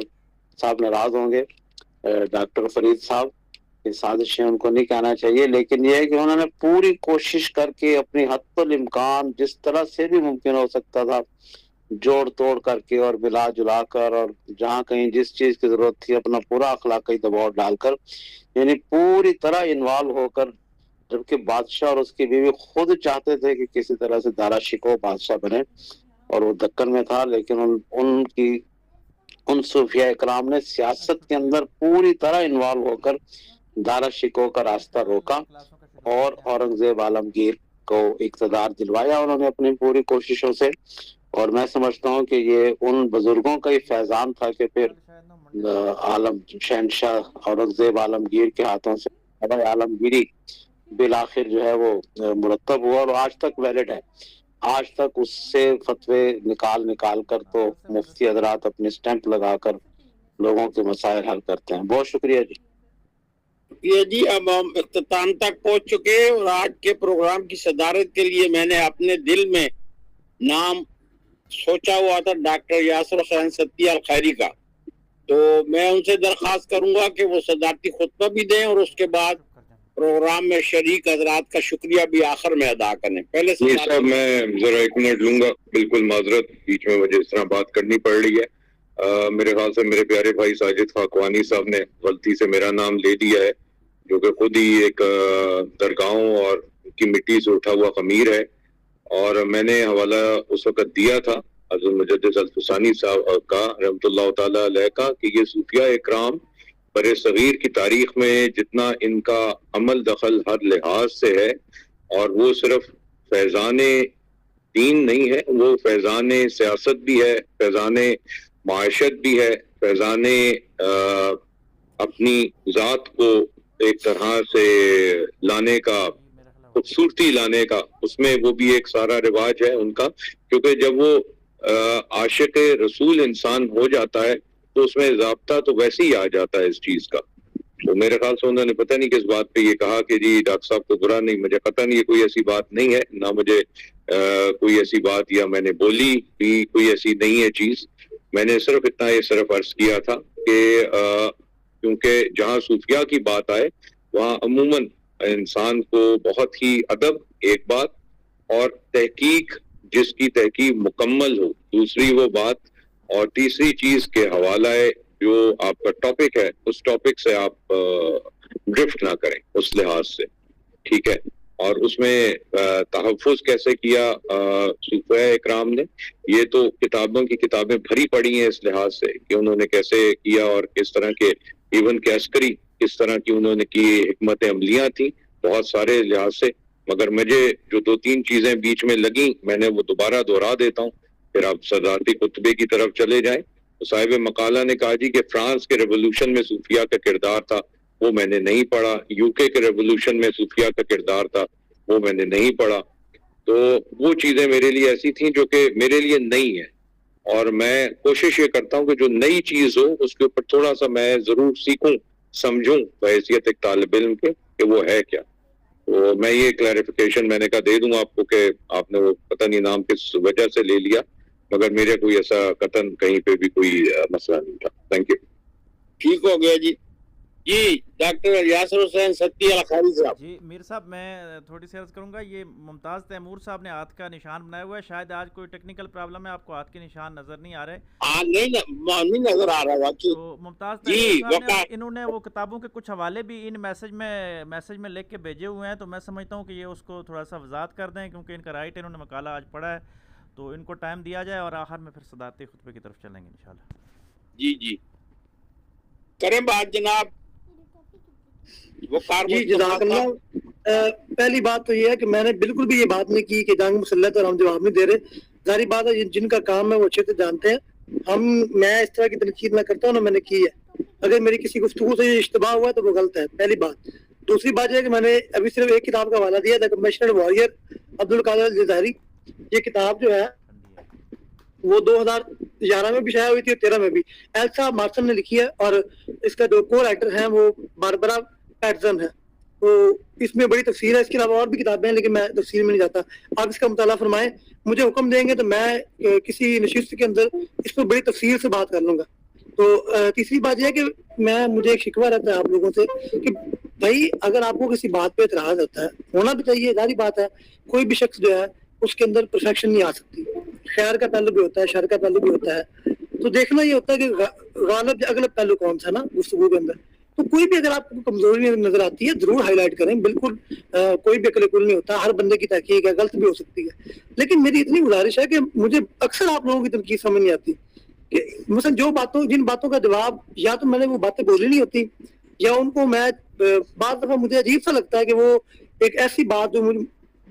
صاحب ناراض ہوں گے, ڈاکٹر فرید صاحب, یہ سازشیں ان کو نہیں کہنا چاہیے, لیکن یہ ہے کہ انہوں نے پوری کوشش کر کے اپنی حد الامکان جس طرح سے بھی ممکن ہو سکتا تھا جوڑ توڑ کر کے اور ملا جلا کر, اور جہاں کہیں جس چیز کی ضرورت تھی اپنا پورا اخلاقی دباؤ ڈال کر, یعنی پوری طرح انوالو ہو کر, جبکہ بادشاہ اور اس کی بیوی خود چاہتے تھے کہ کسی طرح سے دارا شکو بادشاہ بنے, اور وہ دکن میں تھا, لیکن ان صوفیاء اکرام نے سیاست کے اندر پوری طرح انوالو ہو کر دارا شکو کا راستہ روکا, اور اورنگزیب عالمگیر کو اقتدار دلوایا انہوں نے اپنی پوری کوششوں سے. اور میں سمجھتا ہوں کہ یہ ان بزرگوں کا ہی فیضان تھا کہ پھر شہنشاہ اورنگزیب عالمگیر کے ہاتھوں سے عالمگیری بالآخر جو ہے وہ مرتب ہوا, اور آج تک ویلڈ ہے. آج تک اس سے فتوے نکال کر تو مفتی حضرات اپنے سٹیمپ لگا کر لوگوں کے مسائل حل کرتے ہیں. بہت شکریہ جی. یہ جی, اب ہم اختتام تک پہنچ چکے, اور آج کے پروگرام کی صدارت کے لیے میں نے اپنے دل میں نام سوچا ہوا تھا ڈاکٹر یاسر حسین ستی الخیری کا, تو میں ان سے درخواست کروں گا کہ وہ صدارتی خطبہ بھی دیں, اور اس کے بعد پروگرام میں شریک حضرات کا شکریہ بھی آخر میں ادا کریں. پہلے صاحب میں ذرا 1 منٹ لوں گا, بالکل معذرت, بیچ میں مجھے اس طرح بات کرنی پڑ رہی ہے. میرے خیال سے میرے پیارے بھائی ساجد خاکوانی صاحب نے غلطی سے میرا نام لے دیا ہے, جو کہ خود ہی ایک درگاہوں اور کی مٹی سے اٹھا ہوا خمیر ہے, اور میں نے حوالہ اس وقت دیا تھا حضرت مجدد الفسانی صاحب کا رحمۃ اللہ تعالیٰ علیہ کا, کہ یہ صوفیاء اکرام بر صغیر کی تاریخ میں جتنا ان کا عمل دخل ہر لحاظ سے ہے, اور وہ صرف فیضان دین نہیں ہے، وہ فیضان سیاست بھی ہے، فیضان معاشت بھی ہے، فیضان اپنی ذات کو ایک طرح سے لانے کا، خوبصورتی لانے کا، اس میں وہ بھی ایک سارا رواج ہے ان کا. کیونکہ جب وہ عاشق رسول انسان ہو جاتا ہے تو اس میں ضابطہ تو ویسے ہی آ جاتا ہے اس چیز کا. تو میرے خیال سے انہوں نے پتہ نہیں کس بات پہ یہ کہا کہ جی ڈاکٹر صاحب کو برا نہیں، مجھے پتہ نہیں، یہ کوئی ایسی بات نہیں ہے، نہ مجھے کوئی ایسی بات یا میں نے بولی بھی کوئی ایسی نہیں ہے چیز. میں نے صرف اتنا یہ صرف عرض کیا تھا کہ کیونکہ جہاں صوفیہ کی بات آئے وہاں عموماً انسان کو بہت ہی ادب ایک بات، اور تحقیق، جس کی تحقیق مکمل ہو دوسری وہ بات، اور تیسری چیز کے حوالہ ہے جو آپ کا ٹاپک ہے اس ٹاپک سے آپ ڈرفٹ نہ کریں اس لحاظ سے، ٹھیک ہے. اور اس میں تحفظ کیسے کیا صوفیہ اکرام نے، یہ تو کتابوں کی کتابیں بھری پڑی ہیں اس لحاظ سے کہ انہوں نے کیسے کیا، اور کس طرح کے ایون کے عسکری کس طرح کی انہوں نے کی حکمت عملیاں تھیں بہت سارے لحاظ سے. مگر مجھے جو 2-3 چیزیں بیچ میں لگیں میں نے وہ دوبارہ دہرا دیتا ہوں، پھر آپ صدارتی خطبے کی طرف چلے جائیں. صاحب مقالہ نے کہا جی کہ فرانس کے ریولوشن میں صوفیہ کا کردار تھا، وہ میں نے نہیں پڑھا. یو کے ریولوشن میں صوفیہ کا کردار تھا، وہ میں نے نہیں پڑھا. تو وہ چیزیں میرے لیے ایسی تھیں جو کہ میرے لیے نئی ہیں، اور میں کوشش یہ کرتا ہوں کہ جو نئی چیز ہو اس کے اوپر تھوڑا سا میں ضرور سیکھوں، سمجھوں بحیثیت ایک طالب علم کے کہ وہ ہے کیا. تو میں یہ کلیریفیکیشن میں نے کہا دے دوں آپ کو کہ آپ نے وہ پتہ نہیں نام کس وجہ سے لے لیا، مگر میرے کوئی ایسا قطن کہیں پہ بھی کوئی مسئلہ نہیں تھا. Thank you. ٹھیک ہو گیا جی. جی ڈاکٹر یاسر حسین ستی الخاری صاحب. جی میر صاحب میں تھوڑی سی عرض کروں گا، یہ ممتاز تیمور صاحب نے ہاتھ کا نشان بنایا ہوا ہے، شاید آج کوئی ٹیکنیکل پرابلم ہے، آپ کو ہاتھ کے نشان نظر نہیں آ رہے. نہیں نظر آ رہا واقعی. تو ممتاز تیمور صاحب نے انہوں نے وہ کتابوں کے کچھ حوالے بھی ان میسج میں لکھ کے بھیجے ہوئے ہیں، تو میں سمجھتا ہوں کہ یہ اس کو تھوڑا سا وضاحت کر دیں، کیونکہ ان کا رائٹ ہے، انہوں نے مقالہ آج پڑھا ہے، تو ان کو ٹائم دیا جائے اور آخر میں پھر صدارتی خطبے کی طرف چلیں گے انشاءاللہ. جی کریں بات جناب. جی جزاک اللہ. پہلی بات تو یہ ہے کہ میں نے بالکل بھی یہ بات نہیں کی کہ جنگ مسلط اور ہم جواب نہیں دے رہے. ظاہری بات ہے جن کا کام ہے وہ اچھے سے جانتے ہیں. میں اس طرح کی تنقید نہ کرتا ہوں، نہ میں نے کی ہے. اگر میری کسی گفتگو سے یہ اشتباہ ہوا ہے تو وہ غلط ہے، پہلی بات. دوسری بات یہ ہے کہ میں نے ابھی صرف ایک کتاب کا حوالہ دیا، دا کمپیشنیٹ وارئر عبدالقادر الجزائری. یہ کتاب جو ہے وہ 2011 میں بھی شائع ہوئی تھی اور 13 میں بھی. ایلسا مارسن نے لکھی ہے، اور اس کا جو کو رائٹر ہیں وہ باربرا پیٹرزن ہے. تو اس میں بڑی تفصیل ہے. اس کے علاوہ اور بھی کتابیں ہیں لیکن میں تفصیل میں نہیں جاتا. آپ اس کا مطالعہ فرمائیں، مجھے حکم دیں گے تو میں کسی نشست کے اندر اس پر بڑی تفصیل سے بات کر لوں گا. تو تیسری بات یہ ہے کہ مجھے ایک شکوہ رہتا ہے آپ لوگوں سے کہ بھائی اگر آپ کو کسی بات پہ اعتراض ہوتا ہے، ہونا بھی چاہیے، ظاہری بات ہے، کوئی بھی شخص جو ہے اس کے اندر پرفیکشن نہیں آ سکتی. خیر کا پہلو بھی ہوتا ہے، شر کا پہلو بھی ہوتا ہے. تو دیکھنا یہ ہوتا ہے کہ غالب اغلب پہلو کون سا نا گفتگو کے اندر. تو کوئی بھی اگر آپ کو کمزوری نظر آتی ہے ضرور ہائی لائٹ کریں. بالکل کوئی بھی عقل کل نہیں ہوتا، ہر بندے کی تحقیق ہے، غلط بھی ہو سکتی ہے. لیکن میری اتنی گزارش ہے کہ مجھے اکثر آپ لوگوں کی تنقید سمجھ نہیں آتی کہ مثلا جن باتوں کا جواب یا تو میں نے وہ باتیں بولی نہیں ہوتی، یا ان کو میں بعض دفعہ مجھے عجیب سا لگتا ہے کہ وہ ایک ایسی بات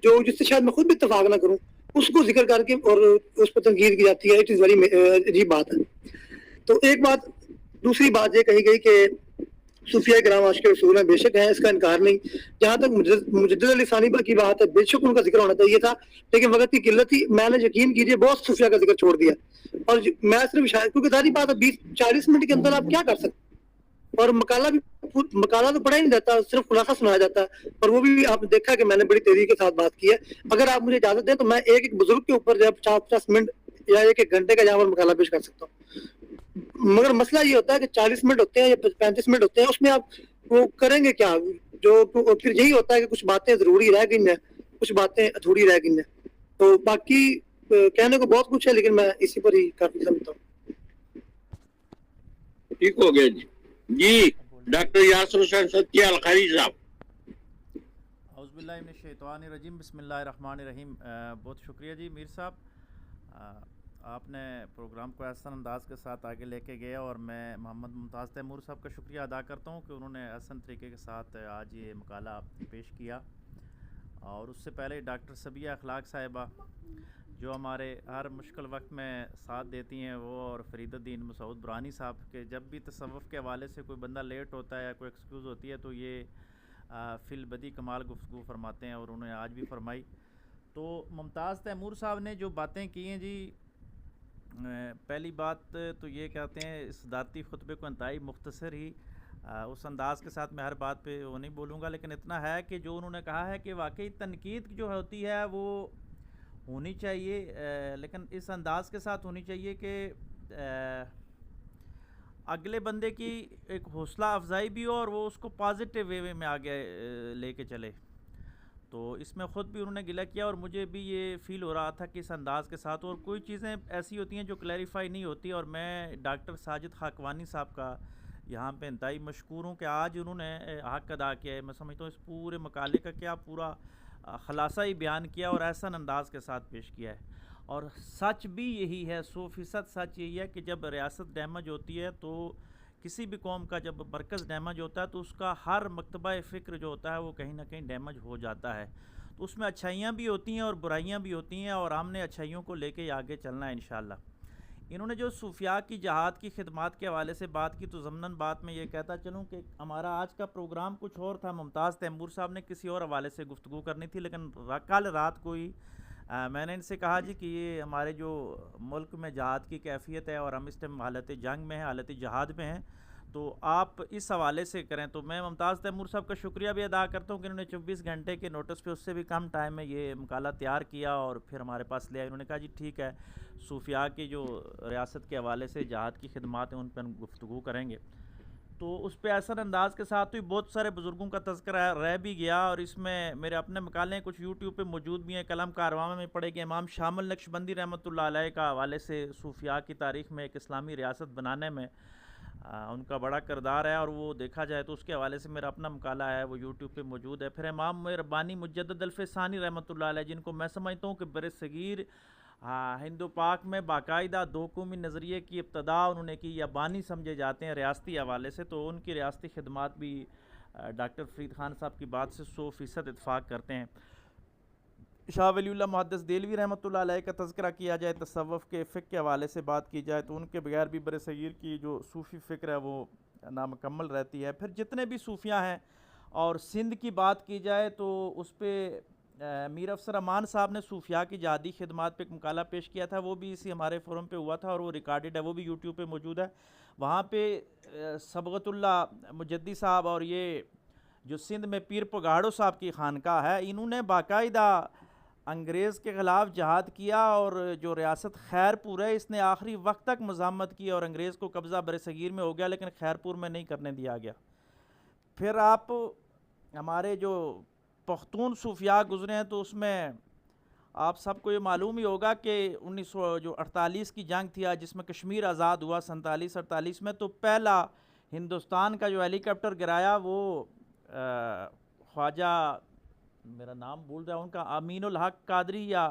جو جس سے شاید میں خود بھی اتفاق نہ کروں اس کو ذکر کر کے اور اس پر تنقید کی جاتی ہے. اٹ از ویری عجیب بات ہے. تو ایک بات. دوسری بات یہ کہی گئی کہ صوفیہ کرام عاشق رسول ہیں، بے شک ہیں، اس کا انکار نہیں. جہاں تک مجدد علی ثانی کی بات ہے، بے شک ان کا ذکر ہونا چاہیے تھا، لیکن وقت کی قلت تھی. میں نے یقین کیجیے بہت صوفیہ کا ذکر چھوڑ دیا، اور میں صرف شاید کیونکہ ساری بات ہے 20-40 منٹ کے اندر آپ کیا کر سکتے. اور مقالہ تو پڑھا ہی نہیں جاتا، صرف خلاصہ سنایا جاتا ہے، اور وہ بھی آپ نے دیکھا کہ میں نے بڑی تیزی کے ساتھ بات کی ہے. اگر آپ مجھے اجازت دیں تو میں ایک بزرگ کے اوپر جو 50 منٹ یا ایک گھنٹے کا جہاں مقالہ پیش کر سکتا ہوں. مگر مسئلہ یہ ہوتا ہے کہ 40 منٹ ہوتے ہیں یا 35 منٹ ہوتے ہیں، اس میں آپ وہ کریں گے کیا؟ پھر یہی ہوتا ہے کہ کچھ باتیں ضروری رہ گئی ہیں، کچھ باتیں ادھوری رہ گئی ہیں. تو باقی کہنے کو بہت کچھ ہے لیکن میں اسی پر ہی کافی سمجھتا ہوں. ٹھیک ہو گیا جی. ڈاکٹر یاسر حسین ستی الخاری صاحب. اعوذ باللہ من الشیطان الرجیم، بسم اللہ الرحمن الرحیم. بہت شکریہ جی میر صاحب، آپ نے پروگرام کو احسن انداز کے ساتھ آگے لے کے گئے، اور میں محمد ممتاز تیمور صاحب کا شکریہ ادا کرتا ہوں کہ انہوں نے احسن طریقے کے ساتھ آج یہ مقالہ پیش کیا. اور اس سے پہلے ڈاکٹر صبیہ اخلاق صاحبہ جو ہمارے ہر مشکل وقت میں ساتھ دیتی ہیں وہ، اور فرید الدین مسعود برانی صاحب کے جب بھی تصوف کے حوالے سے کوئی بندہ لیٹ ہوتا ہے یا کوئی ایکسکیوز ہوتی ہے تو یہ فی البدی کمال گفتگو فرماتے ہیں، اور انہوں نے آج بھی فرمائی۔ تو ممتاز تیمور صاحب نے جو باتیں کی ہیں جی، پہلی بات تو یہ کہتے ہیں اس ذاتی خطبے کو انتہائی مختصر ہی اس انداز کے ساتھ میں ہر بات پہ وہ نہیں بولوں گا، لیکن اتنا ہے کہ جو انہوں نے کہا ہے کہ واقعی تنقید جو ہوتی ہے وہ ہونی چاہیے، لیکن اس انداز کے ساتھ ہونی چاہیے کہ اگلے بندے کی ایک حوصلہ افزائی بھی ہو اور وہ اس کو پازیٹیو وے میں آگے لے کے چلے۔ تو اس میں خود بھی انہوں نے گلہ کیا اور مجھے بھی یہ فیل ہو رہا تھا کہ اس انداز کے ساتھ، اور کوئی چیزیں ایسی ہوتی ہیں جو کلیریفائی نہیں ہوتی، اور میں ڈاکٹر ساجد خاکوانی صاحب کا یہاں پہ انتہائی مشکور ہوں کہ آج انہوں نے حق ادا کیا ہے۔ میں سمجھتا ہوں اس پورے مقالے کا کیا پورا خلاصہ ہی بیان کیا اور احسن انداز کے ساتھ پیش کیا ہے، اور سچ بھی یہی ہے، 100% سچ یہی ہے کہ جب ریاست ڈیمیج ہوتی ہے تو کسی بھی قوم کا جب مرکز ڈیمیج ہوتا ہے تو اس کا ہر مکتبہ فکر جو ہوتا ہے وہ کہیں نہ کہیں ڈیمیج ہو جاتا ہے، تو اس میں اچھائیاں بھی ہوتی ہیں اور برائیاں بھی ہوتی ہیں، اور ہم نے اچھائیوں کو لے کے آگے چلنا ہے انشاءاللہ۔ انہوں نے جو صوفیاء کی جہاد کی خدمات کے حوالے سے بات کی، تو ضمناً بات میں یہ کہتا چلوں کہ ہمارا آج کا پروگرام کچھ اور تھا، ممتاز تیمور صاحب نے کسی اور حوالے سے گفتگو کرنی تھی، لیکن کل رات کو ہی میں نے ان سے کہا جی کہ یہ ہمارے جو ملک میں جہاد کی کیفیت ہے اور ہم اس ٹائم حالت جنگ میں ہیں، حالت جہاد میں ہیں، تو آپ اس حوالے سے کریں۔ تو میں ممتاز تیمور صاحب کا شکریہ بھی ادا کرتا ہوں کہ انہوں نے 24 گھنٹے کے نوٹس پہ اس سے بھی کم ٹائم میں یہ مقالہ تیار کیا اور پھر ہمارے پاس لیا۔ انہوں نے کہا جی ٹھیک ہے، صوفیاء کی جو ریاست کے حوالے سے جہاد کی خدمات ہیں ان پہ ہم گفتگو کریں گے۔ تو اس پہ احسن انداز کے ساتھ تو بہت سارے بزرگوں کا تذکرہ رہ بھی گیا، اور اس میں میرے اپنے مقالے کچھ یوٹیوب پہ موجود بھی ہیں۔ قلم کارواں میں پڑھے گئے امام شامل نقشبندی رحمۃ اللہ علیہ کا حوالے سے صوفیاء کی تاریخ میں ایک اسلامی ریاست بنانے میں ان کا بڑا کردار ہے، اور وہ دیکھا جائے تو اس کے حوالے سے میرا اپنا مقالہ ہے وہ یوٹیوب پہ موجود ہے۔ پھر امام ربانی مجدد الفسانی رحمۃ اللہ علیہ، جن کو میں سمجھتا ہوں کہ بر صغیر ہند و پاک میں باقاعدہ دو قومی نظریے کی ابتدا انہوں نے کی، یا بانی سمجھے جاتے ہیں ریاستی حوالے سے، تو ان کی ریاستی خدمات بھی ڈاکٹر فرید خان صاحب کی بات سے 100% اتفاق کرتے ہیں۔ شاہ ولی اللہ محدث دہلوی رحمۃ اللہ علیہ کا تذکرہ کیا جائے، تصوف کے فقہ کے حوالے سے بات کی جائے تو ان کے بغیر بھی بر صغیر کی جو صوفی فکر ہے وہ نامکمل رہتی ہے۔ پھر جتنے بھی صوفیاء ہیں، اور سندھ کی بات کی جائے تو اس پہ میر افسر امان صاحب نے صوفیاء کی جہادی خدمات پہ ایک مقالہ پیش کیا تھا، وہ بھی اسی ہمارے فورم پہ ہوا تھا اور وہ ریکارڈڈ ہے، وہ بھی یوٹیوب پہ موجود ہے۔ وہاں پہ صبغت اللہ مجدی صاحب اور یہ جو سندھ میں پیر پگاڑو صاحب کی خانقاہ ہے، انہوں نے باقاعدہ انگریز کے خلاف جہاد کیا، اور جو ریاست خیر پور ہے اس نے آخری وقت تک مزاحمت کی، اور انگریز کو قبضہ بر صغیر میں ہو گیا لیکن خیر پور میں نہیں کرنے دیا گیا۔ پھر آپ ہمارے جو پختون صوفیاء گزرے ہیں تو اس میں آپ سب کو یہ معلوم ہی ہوگا کہ 1948 کی جنگ تھی جس میں کشمیر آزاد ہوا 47-48 میں، تو پہلا ہندوستان کا جو ہیلی کاپٹر گرایا وہ خواجہ، میرا نام بھول رہا ہے ان کا، امین الحق قادری، یا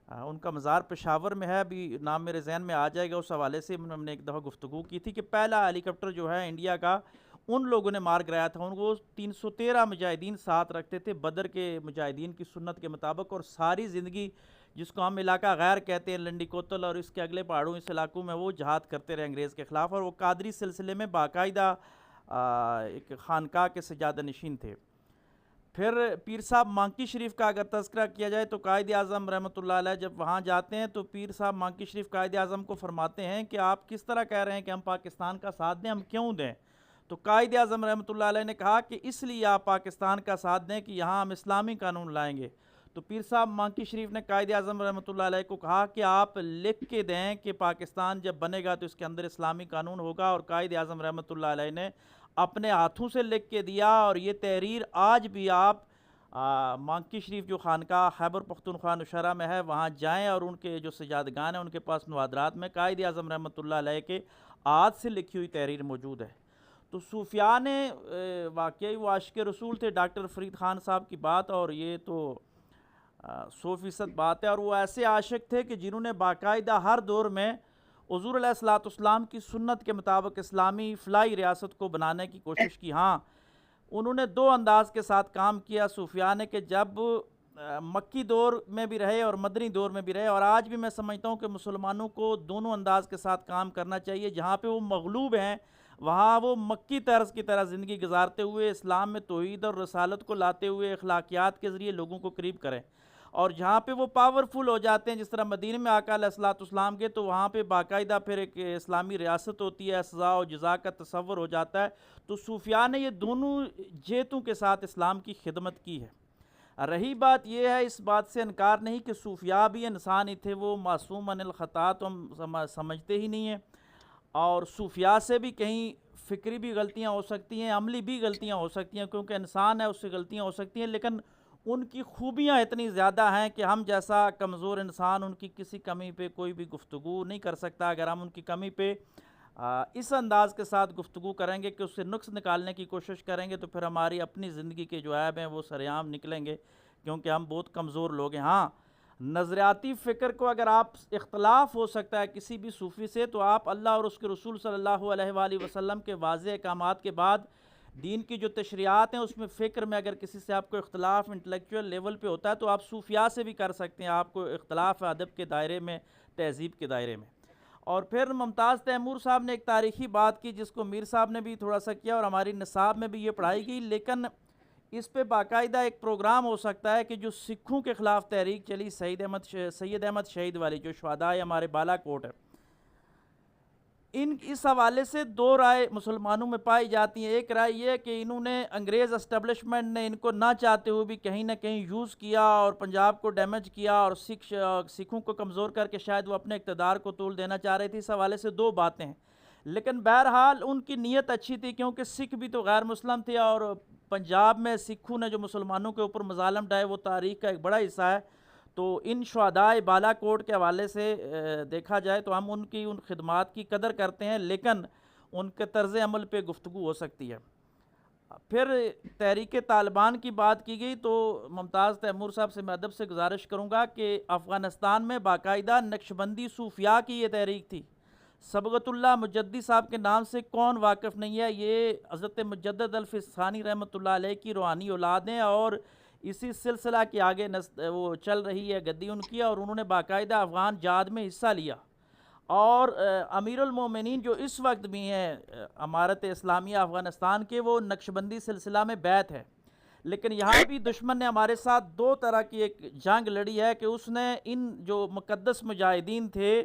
ان کا مزار پشاور میں ہے، ابھی نام میرے ذہن میں آ جائے گا۔ اس حوالے سے ہم نے ایک دفعہ گفتگو کی تھی کہ پہلا ہیلی کاپٹر جو ہے انڈیا کا ان لوگوں نے مار گرایا تھا، ان کو 313 مجاہدین ساتھ رکھتے تھے بدر کے مجاہدین کی سنت کے مطابق، اور ساری زندگی جس کو ہم علاقہ غیر کہتے ہیں، لنڈی کوتل اور اس کے اگلے پہاڑوں اس علاقوں میں، وہ جہاد کرتے رہے انگریز کے خلاف، اور وہ قادری سلسلے میں باقاعدہ ایک خانقاہ کے سجادہ نشین تھے۔ پھر پیر صاحب مانکی شریف کا اگر تذکرہ کیا جائے تو قائد اعظم رحمۃ اللہ علیہ جب وہاں جاتے ہیں تو پیر صاحب مانکی شریف قائد اعظم کو فرماتے ہیں کہ آپ کس طرح کہہ رہے ہیں کہ ہم پاکستان کا ساتھ دیں، ہم کیوں دیں؟ تو قائد اعظم رحمۃ اللہ علیہ نے کہا کہ اس لیے آپ پاکستان کا ساتھ دیں کہ یہاں ہم اسلامی قانون لائیں گے۔ تو پیر صاحب مانکی شریف نے قائد اعظم رحمۃ اللہ علیہ کو کہا کہ آپ لکھ کے دیں کہ پاکستان جب بنے گا تو اس کے اندر اسلامی قانون ہوگا، اور قائد اعظم رحمۃ اللہ علیہ نے اپنے ہاتھوں سے لکھ کے دیا، اور یہ تحریر آج بھی آپ مانکی شریف جو خانقاہ خیبر پختونخوا نوشہرہ میں ہے وہاں جائیں، اور ان کے جو سجادگان ہیں ان کے پاس نوادرات میں قائد اعظم رحمۃ اللہ علیہ کے ہاتھ سے لکھی ہوئی تحریر موجود ہے۔ تو صوفیاء نے واقعی وہ عاشق رسول تھے، ڈاکٹر فرید خان صاحب کی بات، اور یہ تو 100% بات ہے، اور وہ ایسے عاشق تھے کہ جنہوں نے باقاعدہ ہر دور میں حضور علیہ الصلوۃ والسلام کی سنت کے مطابق اسلامی فلاحی ریاست کو بنانے کی کوشش کی۔ ہاں، انہوں نے دو انداز کے ساتھ کام کیا صوفیاء نے، کہ جب مکی دور میں بھی رہے اور مدنی دور میں بھی رہے، اور آج بھی میں سمجھتا ہوں کہ مسلمانوں کو دونوں انداز کے ساتھ کام کرنا چاہیے. جہاں پہ وہ مغلوب ہیں وہاں وہ مکی طرز کی طرح زندگی گزارتے ہوئے اسلام میں توحید اور رسالت کو لاتے ہوئے اخلاقیات کے ذریعے لوگوں کو قریب کریں، اور جہاں پہ وہ پاورفل ہو جاتے ہیں جس طرح مدینہ میں آقا علیہ الصلوۃ والسلام کے، تو وہاں پہ باقاعدہ پھر ایک اسلامی ریاست ہوتی ہے، سزا و جزا کا تصور ہو جاتا ہے. تو صوفیاء نے یہ دونوں جہتوں کے ساتھ اسلام کی خدمت کی ہے. رہی بات یہ ہے، اس بات سے انکار نہیں کہ صوفیاء بھی انسان ہی تھے، وہ معصوم عن الخطا تو ہم سمجھتے ہی نہیں ہیں، اور صوفیاء سے بھی کہیں فکری بھی غلطیاں ہو سکتی ہیں، عملی بھی غلطیاں ہو سکتی ہیں، کیونکہ انسان ہے اس سے غلطیاں ہو سکتی ہیں، لیکن ان کی خوبیاں اتنی زیادہ ہیں کہ ہم جیسا کمزور انسان ان کی کسی کمی پہ کوئی بھی گفتگو نہیں کر سکتا. اگر ہم ان کی کمی پہ اس انداز کے ساتھ گفتگو کریں گے کہ اس سے نقص نکالنے کی کوشش کریں گے، تو پھر ہماری اپنی زندگی کے جو عیب ہیں وہ سرعام نکلیں گے، کیونکہ ہم بہت کمزور لوگ ہیں. ہاں، نظریاتی فکر کو اگر آپ اختلاف ہو سکتا ہے کسی بھی صوفی سے، تو آپ اللہ اور اس کے رسول صلی اللہ علیہ وآلہ وسلم کے واضح احکامات کے بعد دین کی جو تشریعات ہیں اس میں فکر میں اگر کسی سے آپ کو اختلاف انٹلیکچوئل لیول پہ ہوتا ہے تو آپ صوفیاء سے بھی کر سکتے ہیں. آپ کو اختلاف ادب کے دائرے میں، تہذیب کے دائرے میں. اور پھر ممتاز تیمور صاحب نے ایک تاریخی بات کی جس کو میر صاحب نے بھی تھوڑا سا کیا، اور ہماری نصاب میں بھی یہ پڑھائی گئی، لیکن اس پہ باقاعدہ ایک پروگرام ہو سکتا ہے کہ جو سکھوں کے خلاف تحریک چلی سید احمد شہید والی، جو شہداء ہمارے بالا کوٹ ہے، اس حوالے سے دو رائے مسلمانوں میں پائی جاتی ہیں. ایک رائے یہ ہے کہ انہوں نے انگریز اسٹیبلشمنٹ نے ان کو نہ چاہتے ہوئے بھی کہیں نہ کہیں یوز کیا اور پنجاب کو ڈیمیج کیا، اور سکھوں کو کمزور کر کے شاید وہ اپنے اقتدار کو طول دینا چاہ رہی تھی. اس حوالے سے دو باتیں ہیں، لیکن بہرحال ان کی نیت اچھی تھی، کیونکہ سکھ بھی تو غیر مسلم تھے، اور پنجاب میں سکھوں نے جو مسلمانوں کے اوپر مظالم ڈھائے وہ تاریخ کا ایک بڑا حصہ ہے. تو ان شہداء بالا کوٹ کے حوالے سے دیکھا جائے تو ہم ان کی ان خدمات کی قدر کرتے ہیں، لیکن ان کے طرز عمل پہ گفتگو ہو سکتی ہے. پھر تحریک طالبان کی بات کی گئی، تو ممتاز تیمور صاحب سے میں ادب سے گزارش کروں گا کہ افغانستان میں باقاعدہ نقشبندی صوفیاء کی یہ تحریک تھی. صبغت اللہ مجدی صاحب کے نام سے کون واقف نہیں ہے؟ یہ حضرت مجدد الفسانی رحمۃ اللہ علیہ کی روحانی اولاد ہیں، اور اسی سلسلہ کے آگے وہ چل رہی ہے گدی ان کی، اور انہوں نے باقاعدہ افغان جہاد میں حصہ لیا. اور امیر المومنین جو اس وقت بھی ہیں امارت اسلامیہ افغانستان کے، وہ نقشبندی سلسلہ میں بیعت ہے. لیکن یہاں بھی دشمن نے ہمارے ساتھ دو طرح کی ایک جنگ لڑی ہے کہ اس نے ان جو مقدس مجاہدین تھے،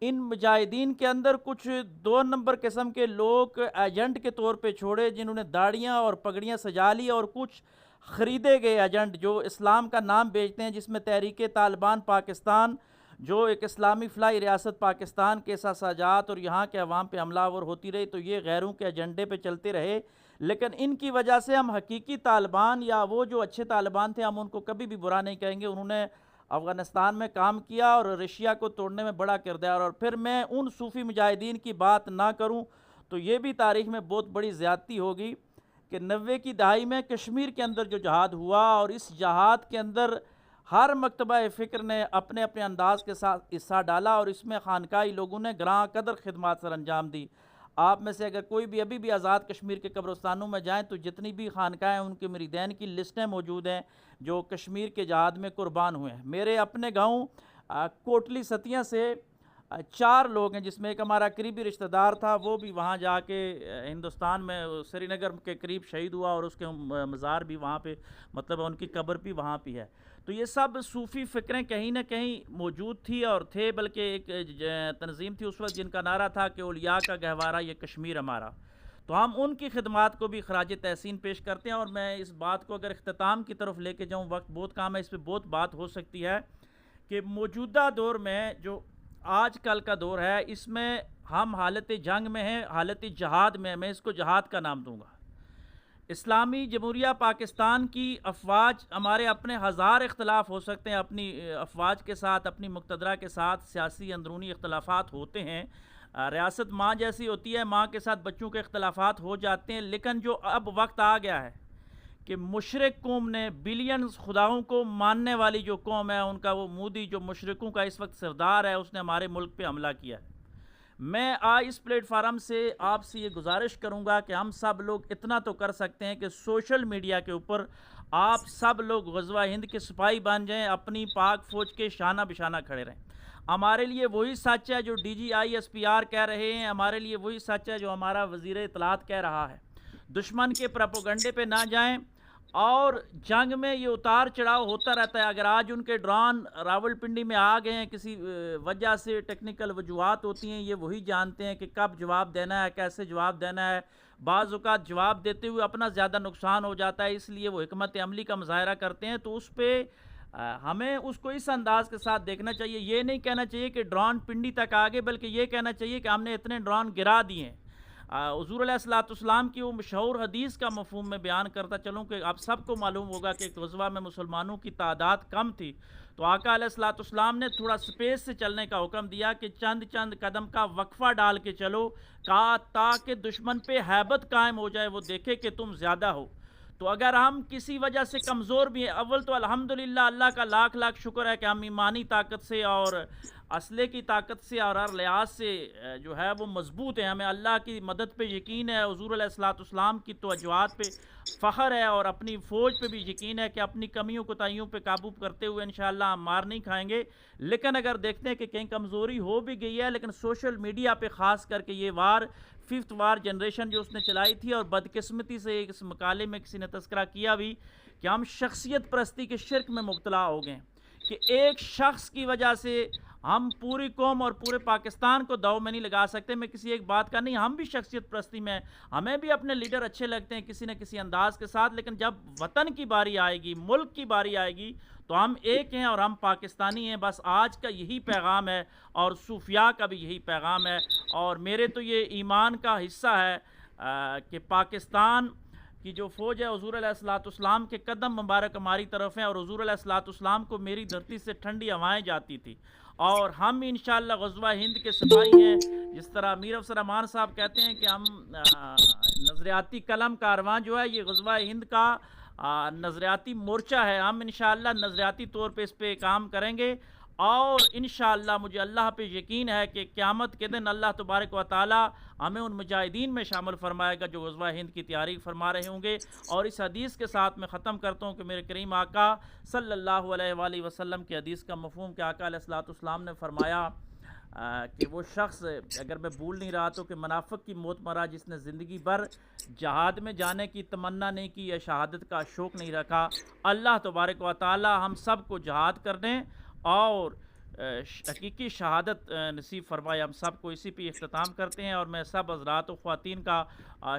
ان مجاہدین کے اندر کچھ دو نمبر قسم کے لوگ ایجنٹ کے طور پہ چھوڑے، جنہوں نے داڑیاں اور پگڑیاں سجا لی، اور کچھ خریدے گئے ایجنٹ جو اسلام کا نام بیچتے ہیں، جس میں تحریک طالبان پاکستان، جو ایک اسلامی فلاحی ریاست پاکستان کے احساسات اور یہاں کے عوام پہ حملہ آور ہوتی رہی، تو یہ غیروں کے ایجنڈے پہ چلتے رہے. لیکن ان کی وجہ سے ہم حقیقی طالبان یا وہ جو اچھے طالبان تھے، ہم ان کو کبھی بھی برا نہیں کہیں گے. انہوں نے افغانستان میں کام کیا اور رشیا کو توڑنے میں بڑا کردار. اور پھر میں ان صوفی مجاہدین کی بات نہ کروں تو یہ بھی تاریخ میں بہت بڑی زیادتی ہوگی کہ 90 کی دہائی میں کشمیر کے اندر جو جہاد ہوا، اور اس جہاد کے اندر ہر مکتبہ فکر نے اپنے اپنے انداز کے ساتھ حصہ ڈالا، اور اس میں خانقاہی لوگوں نے گراں قدر خدمات سر انجام دی. آپ میں سے اگر کوئی بھی ابھی بھی آزاد کشمیر کے قبرستانوں میں جائیں تو جتنی بھی خانقاہیں ان کے مریدین کی لسٹیں موجود ہیں جو کشمیر کے جہاد میں قربان ہوئے ہیں. میرے اپنے گاؤں کوٹلی ستیاں سے 4 لوگ ہیں، جس میں ایک ہمارا قریبی رشتہ دار تھا، وہ بھی وہاں جا کے ہندوستان میں سری نگر کے قریب شہید ہوا، اور اس کے مزار بھی وہاں پہ، مطلب ان کی قبر بھی وہاں پہ ہے. تو یہ سب صوفی فکریں کہیں نہ کہیں موجود تھی اور تھے، بلکہ ایک تنظیم تھی اس وقت جن کا نعرہ تھا کہ اولیاء کا گہوارہ یہ کشمیر ہمارا. تو ہم ان کی خدمات کو بھی خراج تحسین پیش کرتے ہیں. اور میں اس بات کو اگر اختتام کی طرف لے کے جاؤں، وقت بہت کام ہے، اس پہ بہت بات ہو سکتی ہے، کہ موجودہ دور میں جو آج کل کا دور ہے، اس میں ہم حالت جنگ میں ہیں، حالت جہاد میں. میں اس کو جہاد کا نام دوں گا. اسلامی جمہوریہ پاکستان کی افواج، ہمارے اپنے 1000 اختلاف ہو سکتے ہیں اپنی افواج کے ساتھ، اپنی مقتدرہ کے ساتھ سیاسی اندرونی اختلافات ہوتے ہیں. ریاست ماں جیسی ہوتی ہے، ماں کے ساتھ بچوں کے اختلافات ہو جاتے ہیں. لیکن جو اب وقت آ گیا ہے کہ مشرک قوم نے، بلینز خداؤں کو ماننے والی جو قوم ہے، ان کا وہ مودی جو مشرکوں کا اس وقت سردار ہے، اس نے ہمارے ملک پہ حملہ کیا ہے. میں آج اس پلیٹ فارم سے آپ سے یہ گزارش کروں گا کہ ہم سب لوگ اتنا تو کر سکتے ہیں کہ سوشل میڈیا کے اوپر آپ سب لوگ غزوہ ہند کے سپاہی بن جائیں، اپنی پاک فوج کے شانہ بشانہ کھڑے رہیں۔ ہمارے لیے وہی سچ ہے جو D G I S P R کہہ رہے ہیں، ہمارے لیے وہی سچ ہے جو ہمارا وزیر اطلاعات کہہ رہا ہے۔ دشمن کے پروپیگنڈے پہ نہ جائیں، اور جنگ میں یہ اتار چڑھاؤ ہوتا رہتا ہے۔ اگر آج ان کے ڈرون راول پنڈی میں آ گئے ہیں کسی وجہ سے، ٹیکنیکل وجوہات ہوتی ہیں، یہ وہی جانتے ہیں کہ کب جواب دینا ہے، کیسے جواب دینا ہے۔ بعض اوقات جواب دیتے ہوئے اپنا زیادہ نقصان ہو جاتا ہے، اس لیے وہ حکمت عملی کا مظاہرہ کرتے ہیں۔ تو اس پہ ہمیں اس کو اس انداز کے ساتھ دیکھنا چاہیے۔ یہ نہیں کہنا چاہیے کہ ڈرون پنڈی تک آگے، بلکہ یہ کہنا چاہیے کہ ہم نے اتنے ڈرون گرا دیے ہیں۔ حضور علیہ السلام کی وہ مشہور حدیث کا مفہوم میں بیان کرتا چلوں کہ آپ سب کو معلوم ہوگا کہ غزوہ میں مسلمانوں کی تعداد کم تھی، تو آقا علیہ السلام نے تھوڑا سپیس سے چلنے کا حکم دیا کہ چند قدم کا وقفہ ڈال کے چلو، کہا تاکہ دشمن پہ ہیبت قائم ہو جائے، وہ دیکھے کہ تم زیادہ ہو۔ تو اگر ہم کسی وجہ سے کمزور بھی ہیں، اول تو الحمدللہ اللہ کا لاکھ لاکھ شکر ہے کہ ہم ایمانی طاقت سے اور اسلحے کی طاقت سے اور ہر لحاظ سے جو ہے وہ مضبوط ہیں۔ ہمیں اللہ کی مدد پہ یقین ہے، حضور علیہ السلام کی توجہات پہ فخر ہے، اور اپنی فوج پہ بھی یقین ہے کہ اپنی کمیوں کوتاہیوں پہ قابو کرتے ہوئے انشاءاللہ ہم مار نہیں کھائیں گے۔ لیکن اگر دیکھتے ہیں کہ کہیں کمزوری ہو بھی گئی ہے، لیکن سوشل میڈیا پہ خاص کر کے یہ وار 5th وار جنریشن جو اس نے چلائی تھی، اور بدقسمتی سے اس مقالے میں کسی نے تذکرہ کیا بھی کہ ہم شخصیت پرستی کے شرک میں مبتلا ہو گئے کہ ایک شخص کی وجہ سے ہم پوری قوم اور پورے پاکستان کو داؤ میں نہیں لگا سکتے۔ میں کسی ایک بات کا نہیں، ہم بھی شخصیت پرستی میں، ہمیں بھی اپنے لیڈر اچھے لگتے ہیں کسی نہ کسی انداز کے ساتھ، لیکن جب وطن کی باری آئے گی، ملک کی باری آئے گی، تو ہم ایک ہیں اور ہم پاکستانی ہیں۔ بس آج کا یہی پیغام ہے، اور صوفیاء کا بھی یہی پیغام ہے، اور میرے تو یہ ایمان کا حصہ ہے کہ پاکستان کی جو فوج ہے حضور علیہ السلام کے قدم مبارک ہماری طرف ہیں، اور حضور علیہ السلام کو میری دھرتی سے ٹھنڈی ہوائیں جاتی تھی، اور ہم انشاءاللہ غزوہ ہند کے سپاہی ہیں۔ جس طرح میر افسر امان صاحب کہتے ہیں کہ ہم نظریاتی قلم کارواں جو ہے یہ غزوہ ہند کا نظریاتی مورچہ ہے، ہم انشاءاللہ نظریاتی طور پہ اس پہ کام کریں گے، اور انشاءاللہ مجھے اللہ پہ یقین ہے کہ قیامت کے دن اللہ تبارک و تعالی ہمیں ان مجاہدین میں شامل فرمائے گا جو غزوہ ہند کی تیاری فرما رہے ہوں گے۔ اور اس حدیث کے ساتھ میں ختم کرتا ہوں کہ میرے کریم آقا صلی اللہ علیہ وآلہ وسلم کی حدیث کا مفہوم کہ آقا علیہ السلام نے فرمایا کہ وہ شخص، اگر میں بھول نہیں رہا تو، کہ منافق کی موت مرا جس نے زندگی بھر جہاد میں جانے کی تمنا نہیں کی یا شہادت کا شوق نہیں رکھا۔ اللہ تبارک و تعالی ہم سب کو جہاد کرنے اور حقیقی شہادت نصیب فرمائے۔ ہم سب کو اسی پہ اختتام کرتے ہیں، اور میں سب حضرات و خواتین کا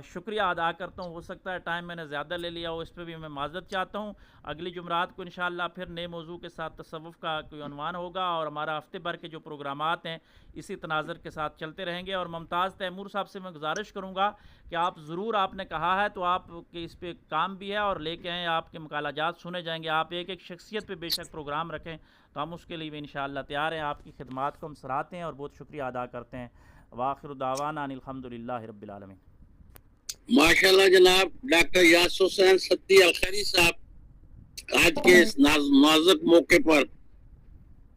شکریہ ادا کرتا ہوں۔ ہو سکتا ہے ٹائم میں نے زیادہ لے لیا ہو، اس پہ بھی میں معذرت چاہتا ہوں۔ اگلی جمعرات کو انشاءاللہ پھر نئے موضوع کے ساتھ تصوف کا کوئی عنوان ہوگا، اور ہمارا ہفتے بھر کے جو پروگرامات ہیں اسی تناظر کے ساتھ چلتے رہیں گے۔ اور ممتاز تیمور صاحب سے میں گزارش کروں گا کہ آپ ضرور، آپ نے کہا ہے تو آپ کے اس پہ کام بھی ہے، اور لے کے آئیں، آپ کے مقالہ جات سنے جائیں گے۔ آپ ایک شخصیت پہ بے شک پروگرام رکھیں تو ہم اس کے لیے بھی انشاءاللہ تیار ہیں۔ آپ کی خدمات کو ہم سراہتے ہیں اور بہت شکریہ ادا کرتے ہیں۔ وآخر دعوانا ان الحمدللہ رب العالمین۔ ماشاءاللہ جناب ڈاکٹر یاسر حسین صدی الخیری صاحب، آج کے اس نازک موقع پر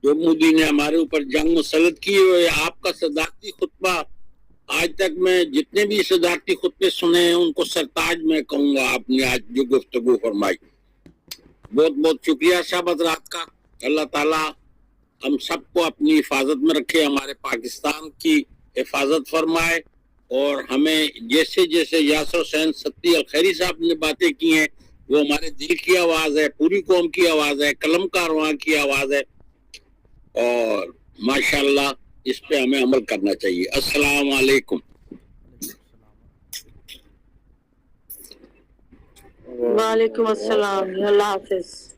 جو مودی نے ہمارے اوپر جنگ مسلط کی ہوئے، آپ کا صدارتی خطبہ، آج تک میں جتنے بھی صدارتی خطبے سنے ہیں ان کو سرتاج میں کہوں گا آپ نے آج جو گفتگو فرمائی۔ بہت بہت شکریہ سب حضرات کا۔ اللہ تعالیٰ ہم سب کو اپنی حفاظت میں رکھے، ہمارے پاکستان کی حفاظت فرمائے، اور ہمیں جیسے جیسے یاسر حسین صدی الخیری صاحب نے باتیں کی ہیں وہ ہمارے دل کی آواز ہے، پوری قوم کی آواز ہے، قلم کارواں کی آواز ہے، اور ماشاءاللہ اس پہ ہمیں عمل کرنا چاہیے۔ السلام علیکم۔ وعلیکم السلام، اللہ حافظ۔